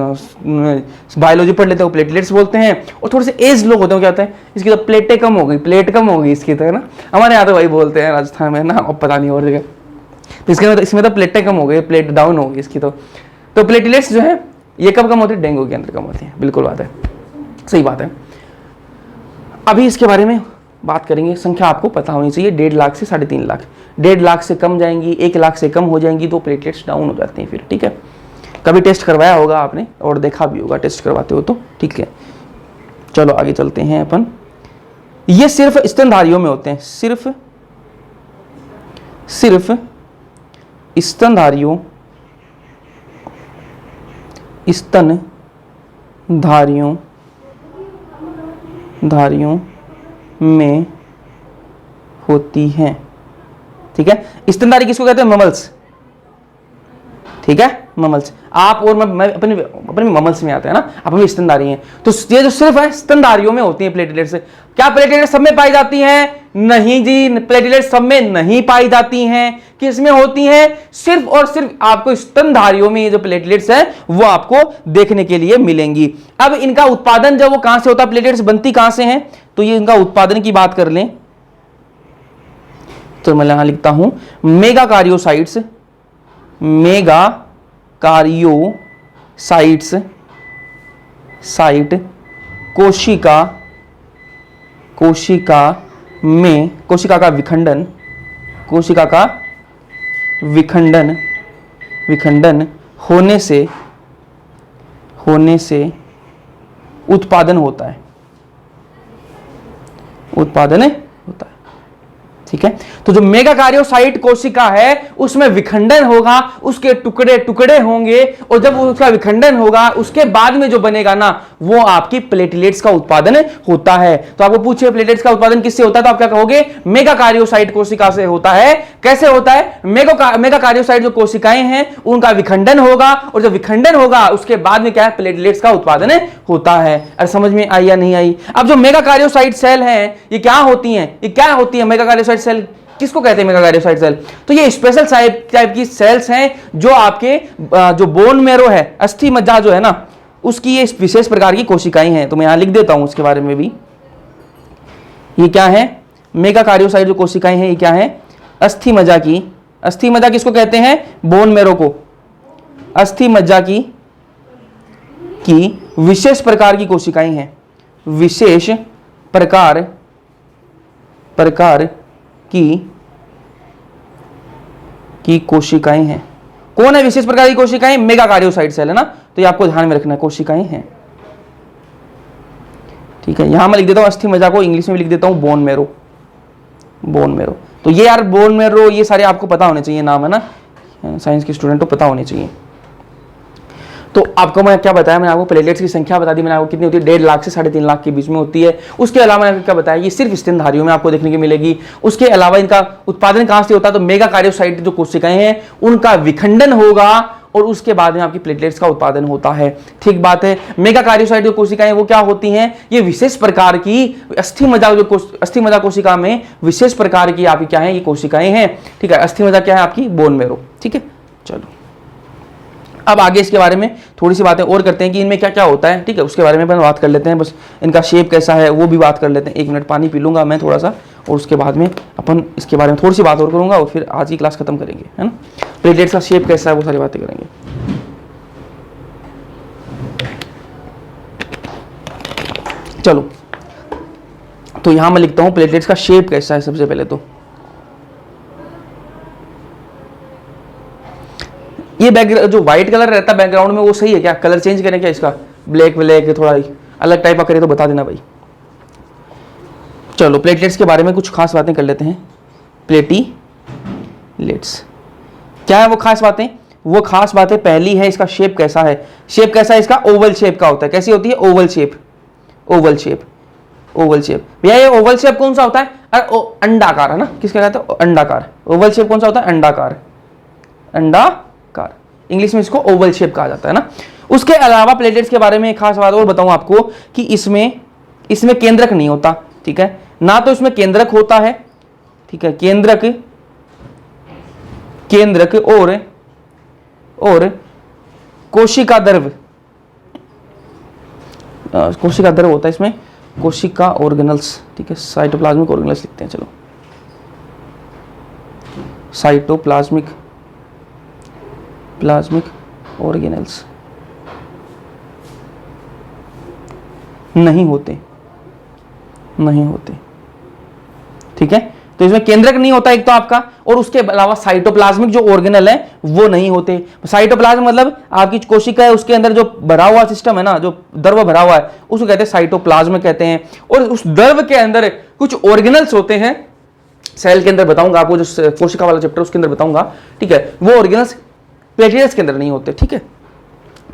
बायोलॉजी पढ़ लेते हैं वो प्लेटलेट्स बोलते हैं, और थोड़े से एज लोग होते हैं क्या होता है, इसकी तो प्लेटें कम हो गई, प्लेट कम हो गई इसकी, तो है ना, हमारे यहाँ तो वही बोलते हैं राजस्थान में ना, अब पता नहीं और जगह। तो इसमें तो प्लेटें कम हो गई, प्लेट डाउन हो गई इसकी। तो प्लेटलेट्स जो है ये कब कम होती है? डेंगू के अंदर कम होती है, बिल्कुल बात है, सही बात है। अभी इसके बारे में बात करेंगे, संख्या आपको पता होनी चाहिए, 1.5 लाख से 3.5 लाख, 1.5 लाख से कम जाएंगी, 1 लाख से कम हो जाएंगी तो प्लेटलेट्स डाउन हो जाते हैं फिर, ठीक है। कभी टेस्ट करवाया होगा आपने और देखा भी होगा टेस्ट करवाते हो तो, ठीक है। चलो आगे चलते हैं अपन। ये सिर्फ स्तनधारियों में होते हैं, सिर्फ स्तनधारियों में होती हैं, ठीक है। स्तनधारी किसको कहते हैं? ममल्स, ठीक है, ममल्स। आप और मैं अपने ममल्स में आते हैं ना, आप भी स्तनधारी हैं। तो ये जो सिर्फ है स्तनधारियों में होती है प्लेटलेट्स। क्या प्लेटलेट्स सब में पाई जाती हैं? नहीं जी, प्लेटलेट्स सब में नहीं पाई जाती हैं। किस में होती हैं? सिर्फ और सिर्फ आपको स्तनधारियों में ये जो प्लेटलेट्स है वो आपको देखने के लिए मिलेंगी। अब इनका उत्पादन जब वो कहां से होता है, प्लेटलेट्स बनती कहां से हैं, तो ये इनका उत्पादन की बात कर लें तो मैं यहां लिखता हूं मेगा कार्योसाइट्स, मेगा कार्योसाइट्स, साइट कोशिका में, कोशिका का विखंडन होने से उत्पादन होता है, ठीक है। तो जो मेगा कार्योसाइट कोशिका है उसमें विखंडन होगा, उसके टुकड़े टुकड़े होंगे, और जब उसका विखंडन होगा उसके बाद में जो बनेगा ना वो आपकी प्लेटलेट्स का उत्पादन होता है। तो आपको पूछे प्लेटलेट्स का उत्पादन किससे होता है, तो आप क्या कहोगे? मेगा कार्योसाइट कोशिका से होता है। कैसे होता है? मेगा कार्योसाइट जो कोशिकाएं हैं उनका विखंडन होगा, और जब विखंडन होगा उसके बाद में क्या है? प्लेटलेट्स का उत्पादन होता है। अरे समझ में आई या नहीं आई? अब जो मेगा कार्योसाइट सेल है ये क्या होती है? मेगा कार्योसाइट सेल किसको कहते हैं? Megakaryocyte cell. तो ये स्पेशल टाइप की सेल्स हैं जो आपके जो बोन मैरो है, अस्थि मज्जा जो है ना, उसकी ये विशेष प्रकार की कोशिकाएं हैं। तो मैं यहां लिख देता हूं उसके बारे में भी। ये क्या है? मेगा कार्योसाइट जो कोशिकाएं हैं ये क्या है? अस्थि मज्जा किसको कहते हैं? बोन मैरो को। अस्थि मज्जा की विशेष प्रकार की कोशिकाएं हैं, विशेष प्रकार की कोशिकाएं हैं। कौन है विशेष प्रकार की कोशिकाएं? मेगा कार्योसाइट सेल है ना, तो ये आपको ध्यान में रखना है, कोशिकाएं हैं, ठीक है। यहां मैं लिख देता हूं अस्थि मज्जा को, इंग्लिश में लिख देता हूं बोन मैरो। तो ये यार बोन मैरो ये सारे आपको पता होने चाहिए नाम, है ना, साइंस के स्टूडेंट को पता होने चाहिए। तो आपको मैं क्या बताया? मैंने आपको प्लेटलेट्स की संख्या बता दी मैंने आपको, कितनी होती है? 1.5 लाख से 3.5 लाख के बीच में होती है। उसके अलावा मैंने क्या बताया? ये सिर्फ स्तनधारियों में आपको देखने को मिलेगी। उसके अलावा इनका उत्पादन कहां से होता है? तो मेगा कार्योसाइट जो कोशिकाएं हैं उनका विखंडन होगा, और उसके बाद में आपकी प्लेटलेट्स का उत्पादन होता है। ठीक बात है। मेगा कार्योसाइट जो कोशिकाएं वो क्या होती हैं, ये विशेष प्रकार की अस्थि मज्जा कोशिका में विशेष प्रकार की आपकी क्या है, ये कोशिकाएं हैं। ठीक है, अस्थि मज्जा क्या है आपकी, बोन मैरो। ठीक है, चलो अब आगे इसके बारे में थोड़ी सी बातें और करते हैं कि इनमें क्या क्या होता है। ठीक है, उसके बारे में अपन बात कर लेते हैं, बस इनका शेप कैसा है वो भी बात कर लेते हैं। 1 मिनट पानी पी लूंगा मैं थोड़ा सा, और उसके बाद में अपन इसके बारे में थोड़ी सी बात और करूंगा, और फिर आज की क्लास खत्म करेंगे, है ना। प्लेटलेट्स का शेप कैसा है वो सारी बातें करेंगे। चलो, तो यहां मैं लिखता हूं प्लेटलेट्स का शेप कैसा है। सबसे पहले तो ये बैकग्राउंड जो व्हाइट कलर रहता है बैकग्राउंड में, वो सही है क्या, कलर चेंज करें क्या इसका, ब्लैक थोड़ा अलग टाइप का करें तो बता देना भाई। चलो प्लेटलेट्स के बारे में कुछ खास बातें कर लेते हैं। प्लेटलेट्स क्या है वो खास बातें, वो खास बातें पहली है इसका शेप कैसा है। शेप कैसा है इसका, ओवल शेप का होता है। कैसी होती है, Oval shape. Oval shape, Oval shape भैया, ये ओवल शेप कौन सा होता है, अंडाकार, है ना। किसका कहते हैं, अंडाकार। ओवल शेप कौन सा होता है, अंडाकार। अंडाकार, इंग्लिश में इसको ओवल शेप कहा जाता है ना। उसके अलावा प्लेटलेट्स के बारे में एक खास बात और बताऊं आपको कि इसमें केंद्रक नहीं होता। ठीक है, ना तो इसमें केंद्रक होता है। ठीक है, केंद्रक और कोशिका द्रव होता है इसमें, कोशिका ऑर्गेनल्स। ठीक है, साइटोप्लाज्मिक ऑर्गेनल्स लिखते हैं। चलो, साइटोप्लाज्मिक ऑर्गेनल्स नहीं होते। ठीक है, तो इसमें केंद्रक नहीं होता एक तो आपका, और उसके अलावा साइटोप्लाज्मिक जो ऑर्गेनल है वो नहीं होते। साइटोप्लाज्म मतलब आपकी कोशिका है, उसके अंदर जो भरा हुआ सिस्टम है ना, जो द्रव भरा हुआ है, उसको कहते हैं साइटोप्लाज्म कहते हैं। और उस द्रव के अंदर कुछ ऑर्गेनल्स होते हैं, सेल के अंदर बताऊंगा आपको, जो कोशिका वाला चैप्टर उसके अंदर बताऊंगा। ठीक है, वो ऑर्गेनल्स प्लेटलेट्स के अंदर नहीं होते। ठीक है,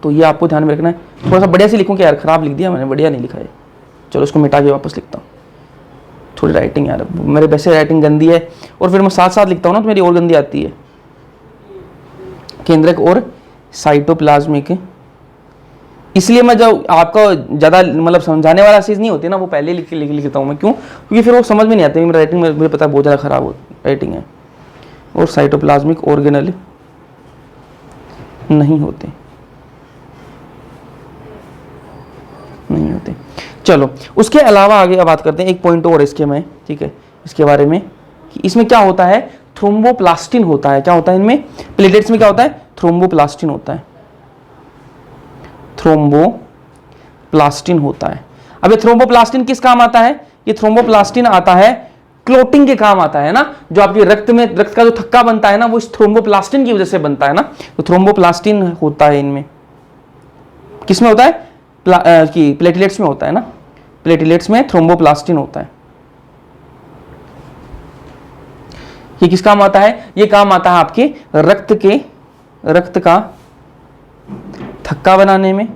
तो ये आपको ध्यान में रखना है। थोड़ा सा बढ़िया से लिखूं कि यार खराब लिख दिया मैंने, बढ़िया नहीं लिखा है। चलो इसको मिटा के वापस लिखता हूँ। थोड़ी राइटिंग यार, मेरे वैसे राइटिंग गंदी है, और फिर मैं साथ साथ लिखता हूँ ना तो मेरी और गंदी आती है। केंद्रक और साइटोप्लाज्मिक, इसलिए मैं जब आपका ज़्यादा मतलब समझाने वाला चीज़ नहीं होती ना, वो पहले लिखता हूँ मैं। क्यों, क्योंकि फिर वो समझ में नहीं आती। मेरी राइटिंग में मुझे पता है बहुत ज़्यादा खराब राइटिंग है। और साइटोप्लाज्मिक ऑर्गेनल नहीं होते। चलो उसके अलावा आगे अब बात करते हैं, एक पॉइंट और इसके में। ठीक है, इसके बारे में कि इसमें क्या होता है, थ्रोम्बोप्लास्टिन होता है। क्या होता है इनमें, प्लेटलेट्स में क्या होता है, थ्रोम्बोप्लास्टिन होता है। थ्रोम्बोप्लास्टिन होता है। अब ये थ्रोम्बोप्लास्टिन किस काम आता है, ये थ्रोम्बोप्लास्टिन आता है क्लोटिंग के काम आता है ना। जो आपके रक्त का जो थक्का बनता है ना, वो इस थ्रोम्बोप्लास्टिन की वजह से बनता है ना। तो थ्रोम्बोप्लास्टिन होता है इनमें। किसमें होता है, कि प्लेटलेट्स में होता है ना। प्लेटलेट्स में थ्रोम्बोप्लास्टिन होता है। ये किस काम आता है, ये काम आता है आपके रक्त का थक्का बनाने में,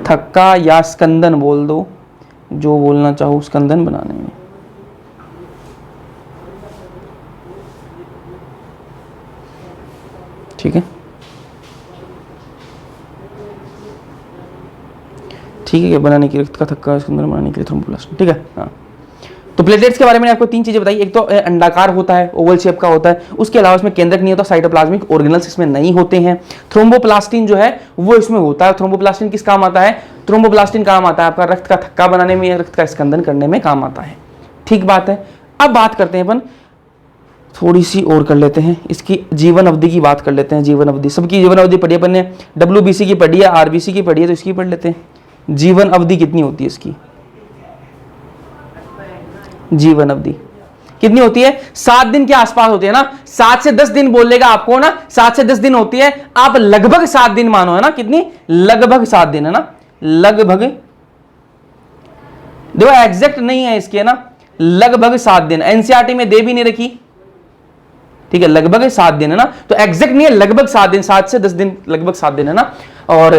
थक्का या स्कंदन बोल दो, जो बोलना चाहो, स्कंदन बनाने में। ठीक है, बनाने की रक्त का थक्का स्कंदन बनाने के लिए थ्रोम्बोप्लास्टिन। ठीक है, हाँ। तो प्लेटलेट्स के बारे में आपको 3 चीजें बताई। एक तो अंडाकार होता है, ओवल शेप का होता है। उसके अलावा इसमें केंद्रक नहीं होता, साइटोप्लाज्मिक ऑर्गेनल्स इसमें नहीं होते हैं। थ्रोम्बोप्लास्टिन जो है वो इसमें होता है। थ्रोम्बोप्लास्टिन किस काम आता है, थ्रोम्बोप्लास्टिन काम आता है आपका रक्त का थक्का बनाने में, रक्त का स्कंदन करने में काम आता है। ठीक बात है। अब बात करते हैं अपन थोड़ी सी और कर लेते हैं, इसकी जीवन अवधि की बात कर लेते हैं। जीवन अवधि, सबकी जीवन अवधि पढ़ी अपन ने, WBC की पढ़ी है, RBC की पढ़ी है, तो इसकी पढ़ लेते हैं। जीवन अवधि कितनी होती है इसकी, जीवन अवधि कितनी होती है, 7 दिन के आसपास होती है ना। 7 से 10 दिन बोलेगा आपको ना, 7 से 10 दिन होती है। आप लगभग 7 दिन मानो, है ना। कितनी, लगभग 7 दिन, है ना। लगभग, देखो एग्जैक्ट नहीं है इसके, है ना, लगभग 7 दिन। एनसीईआरटी में दे भी नहीं रखी। ठीक है, लगभग 7 दिन, है ना। तो एग्जैक्ट नहीं है, लगभग 7 दिन, 7 से 10 दिन, लगभग 7 दिन, है ना। और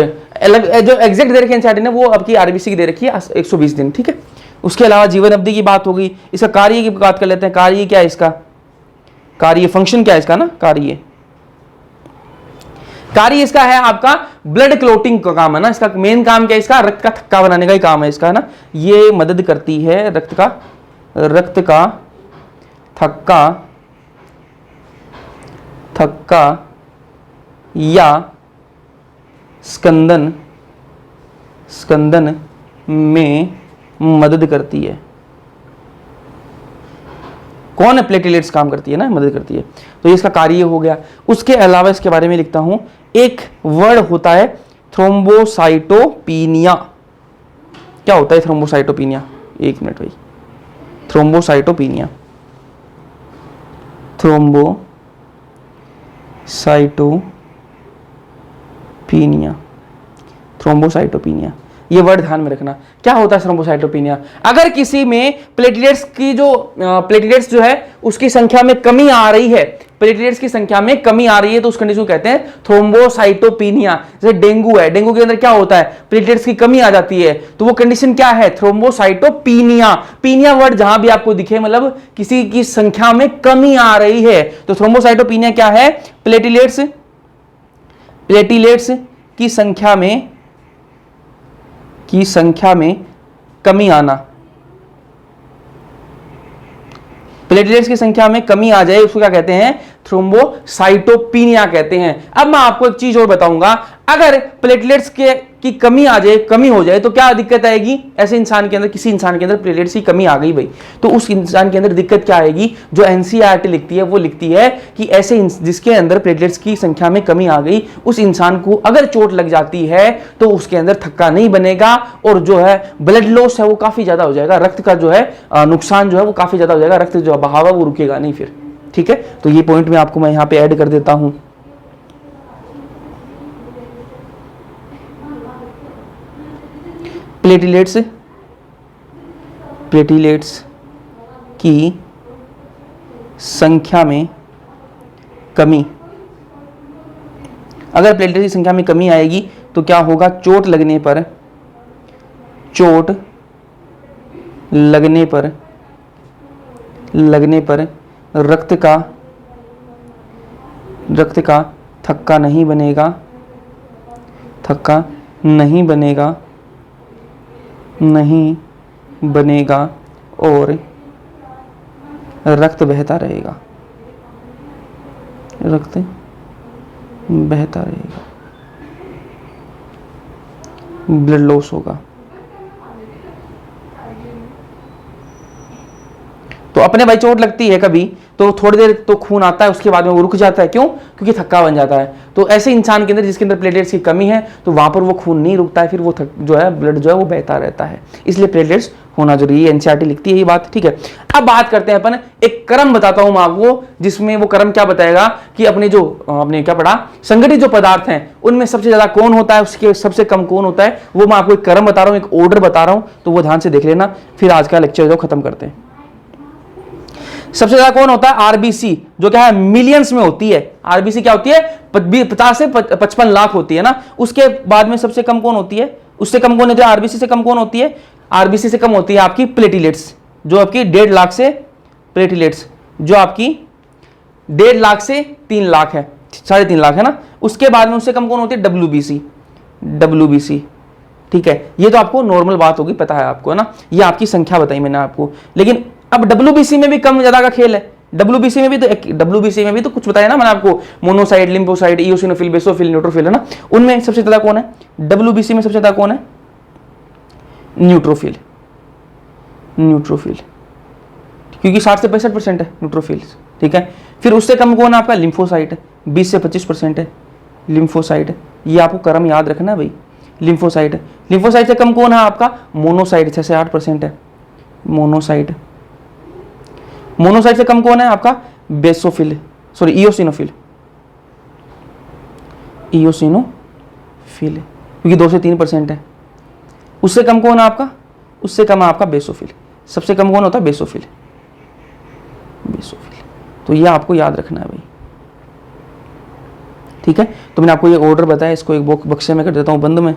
जो एग्जैक्ट दे रखी है एनसीईआरटी ने, वो आपकी RBC की दे रखी है 120 दिन। ठीक है, उसके अलावा जीवन अवधि की बात हो गई। इसका कार्य की बात कर लेते हैं। कार्य क्या है इसका, कार्य फंक्शन क्या है इसका ना, कार्य कार्य इसका है आपका ब्लड क्लोटिंग का काम है ना, इसका मेन काम क्या है, इसका रक्त का थक्का बनाने का ही काम है इसका, है ना। ये मदद करती है रक्त का थक्का या स्कंदन में मदद करती है। कौन है? प्लेटलेट्स काम करती है ना, मदद करती है। तो ये इसका कार्य हो गया। उसके अलावा इसके बारे में लिखता हूं, एक वर्ड होता है थ्रोम्बोसाइटोपिनिया। क्या होता है थ्रोम्बोसाइटोपिनिया? एक मिनट भाई। थ्रोम्बोसाइटोपिनिया ये वर्ड ध्यान में रखना। क्या होता है थ्रोम्बोसाइटोपिनिया? अगर किसी में प्लेटलेट्स जो है उसकी संख्या में कमी आ रही है, प्लेटलेट्स की संख्या में कमी आ रही है, तो उस कंडीशन को कहते हैं थ्रोम्बोसाइटोपिनिया। जैसे डेंगू है, डेंगू के अंदर क्या होता है? प्लेटलेट्स की कमी आ जाती है, तो वो कंडीशन क्या है? थ्रोम्बोसाइटोपिनिया। पीनिया वर्ड जहां भी आपको दिखे, मतलब किसी की संख्या में कमी आ रही है, तो थ्रोम्बोसाइटोपिनिया क्या है? प्लेटलेट्स की संख्या में कमी आना। प्लेटलेट्स की संख्या में कमी आ जाए, उसको क्या कहते हैं? थ्रोम्बोसाइटोपिनिया कहते हैं। अब मैं आपको एक चीज और बताऊंगा, अगर प्लेटलेट्स की कमी आ जाए, कमी हो जाए, तो क्या दिक्कत आएगी? ऐसे इंसान के अंदर, किसी इंसान के अंदर प्लेटलेट्स की कमी आ गई भाई, तो उस इंसान के अंदर दिक्कत क्या आएगी? जो एनसीईआरटी लिखती है वो लिखती है कि ऐसे जिसके अंदर प्लेटलेट्स की संख्या में कमी आ गई, उस इंसान को अगर चोट लग जाती है तो उसके अंदर थक्का नहीं बनेगा, और जो है ब्लड लॉस है वो काफी ज्यादा हो जाएगा, रक्त का जो है नुकसान जो है वो काफी ज्यादा हो जाएगा, रक्त जो बहाव है वो रुकेगा नहीं फिर। ठीक है, तो ये पॉइंट मैं यहां पे ऐड कर देता हूं। प्लेटलेट्स की संख्या में कमी, अगर प्लेटलेट्स की संख्या में कमी आएगी तो क्या होगा? चोट लगने पर रक्त का थक्का नहीं बनेगा और रक्त बहता रहेगा, ब्लड लॉस होगा। तो अपने भाई चोट लगती है कभी, तो थोड़ी देर तो खून आता है, उसके बाद में वो रुक जाता है। क्यों? क्योंकि थक्का बन जाता है। तो ऐसे इंसान के अंदर जिसके अंदर प्लेटलेट्स की कमी है, तो वहां पर वो खून नहीं रुकता है, फिर वो जो है ब्लड जो है वो बहता रहता है। इसलिए प्लेटलेट्स होना जरूरी है, एनसीईआरटी लिखती है ये बात। ठीक है, अब बात करते हैं अपन, एक क्रम बताता हूं मैं आपको, जिसमें वो क्रम क्या बताएगा कि अपने क्या पढ़ा, संगठित जो पदार्थ हैं उनमें सबसे ज्यादा कौन होता है, उसके सबसे कम कौन होता है, वो मैं आपको एक क्रम बता रहा हूं, एक ऑर्डर बता रहा हूं, तो वो ध्यान से देख लेना, फिर आज का लेक्चर जो खत्म करते हैं। सबसे ज्यादा कौन होता है? आरबीसी, जो क्या है मिलियंस में होती है। आरबीसी क्या होती है? 50 से 55 लाख होती है ना। उसके बाद में सबसे कम कौन होती है? उससे कम कौन होती है? आरबीसी से कम कौन होती है? आरबीसी से कम होती है आपकी प्लेटलेट्स, जो आपकी 1.5 लाख से, प्लेटलेट्स जो आपकी 1.5 लाख से 3 लाख है, 3.5 लाख है ना। उसके बाद में उससे कम कौन होती है? डब्ल्यूबीसी। ठीक है, ये तो आपको नॉर्मल बात होगी, पता है आपको, है ना। ये आपकी संख्या बताई मैंने आपको, लेकिन अब डब्ल्यूबीसी में भी कम ज्यादा का खेल है। डब्ल्यूबीसी में भी तो कुछ बताया ना मैंने आपको, monocyte, lymphocyte, eosinophil, basophil, neutrophil, है ना। उनमें सबसे ज्यादा कौन है? डब्ल्यूबीसी में सबसे ज्यादा कौन है? न्यूट्रोफिल, क्योंकि 60 से 65% है न्यूट्रोफिल। ठीक है, फिर उससे कम कौन है आपका? लिम्फोसाइट, 20 से 25% है लिम्फोसाइट। ये आपको क्रम याद रखना है भाई। लिम्फोसाइट से कम कौन है आपका? मोनोसाइट, 6 से 8% है मोनोसाइट से कम कौन है आपका? बेसोफिल, सॉरी इओसिनोफिल, क्योंकि 2 से 3% है। उससे कम कौन है आपका? उससे कम है आपका बेसोफिल। सबसे कम कौन होता है? बेसोफिल। तो ये आपको याद रखना है भाई। ठीक है, तो मैंने आपको ये ऑर्डर बताया, इसको एक बक्से में कर देता हूं बंद में।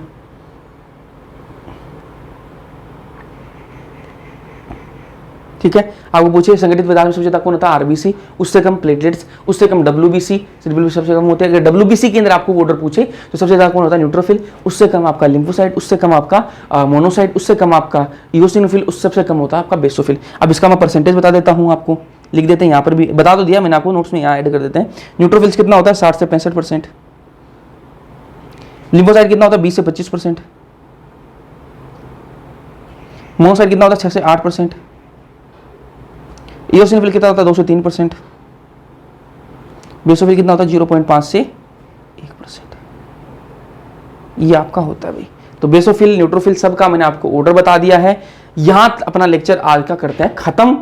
ठीक है। आपको पूछे संगठित पदार्थ में सबसे ज्यादा कौन होता है, आरबीसी, उससे कम प्लेटलेट्स, उससे कम डब्ल्यूबीसी, सबसे कम होते हैं। अगर डब्ल्यूबीसी के अंदर आपको ऑर्डर पूछे तो सबसे ज्यादा कौन होता है, न्यूट्रोफिल, उससे कम आपका लिम्फोसाइट, उससे कम आपका मोनोसाइट, उससे कम आपका इओसिनोफिल, उससे सबसे कम होता है आपका बेसोफिल। अब इसका मैं परसेंटेज बता देता हूँ, आपको लिख देते हैं, यहाँ पर भी बता तो दिया मैंने आपको, नोट्स में यहाँ ऐड कर देते हैं। न्यूट्रोफिल्स कितना होता है, 60 से 65%। लिम्फोसाइट कितना होता है, 20 से 25%। मोनोसाइट कितना होता है, 6 से 8%। इओसिनोफिल कितना होता है, 2 से 3%। बेसोफिल कितना होता है, 0.5 से 1%। ये आपका होता है भाई। तो बेसोफिल, न्यूट्रोफिल सबका मैंने आपको ऑर्डर बता दिया है। यहां अपना लेक्चर आज का करते हैं खत्म,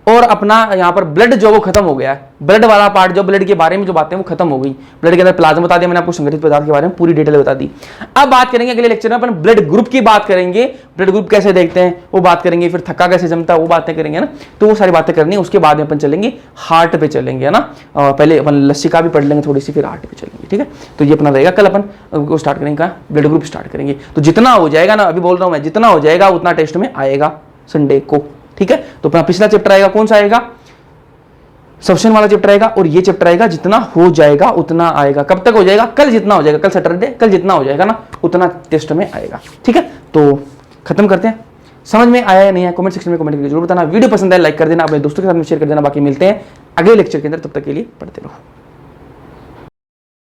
और अपना यहाँ पर ब्लड जो वो खत्म हो गया है। ब्लड वाला पार्ट जो ब्लड के बारे में जो बातें वो खत्म हो गई। ब्लड के अंदर प्लाज्मा बता दिया मैंने आपको, संगठित पदार्थ के बारे में पूरी डिटेल बता दी। अब बात करेंगे अगले लेक्चर में अपन ब्लड ग्रुप की बात करेंगे, ब्लड ग्रुप कैसे देखते हैं वो बात करेंगे, फिर थक्का कैसे जमता है वो बातें करेंगे ना। तो वो सारी बातें करनी है, उसके बाद में अपन चलेंगे हार्ट पे चलेंगे, है ना। पहले अपन लसिका भी पढ़ लेंगे थोड़ी सी, फिर हार्ट पे चलेंगे, ठीक है। तो ये अपना रहेगा, कल अपन को स्टार्ट करेंगे ब्लड ग्रुप स्टार्ट करेंगे। तो जितना हो जाएगा ना, अभी बोल रहा हूँ मैं, जितना हो जाएगा उतना टेस्ट में आएगा संडे को, ठीक है। तो अपना पिछला चैप्टर आएगा, कौन सा आएगा, सब्शन वाला चैप्टर आएगा, और ये चैप्टर आएगा, जितना हो जाएगा उतना आएगा। कब तक हो जाएगा, कल जितना हो जाएगा, कल सैटरडे, कल जितना हो जाएगा ना उतना टेस्ट में आएगा, ठीक है। तो खत्म करते हैं। समझ में आया या नहीं है, कमेंट सेक्शन में कमेंट करके जरूर बताना। वीडियो पसंद आए लाइक कर देना, अपने दोस्तों के साथ में शेयर कर देना। बाकी मिलते हैं अगले लेक्चर के अंदर, तब तक के लिए पढ़ते रहो।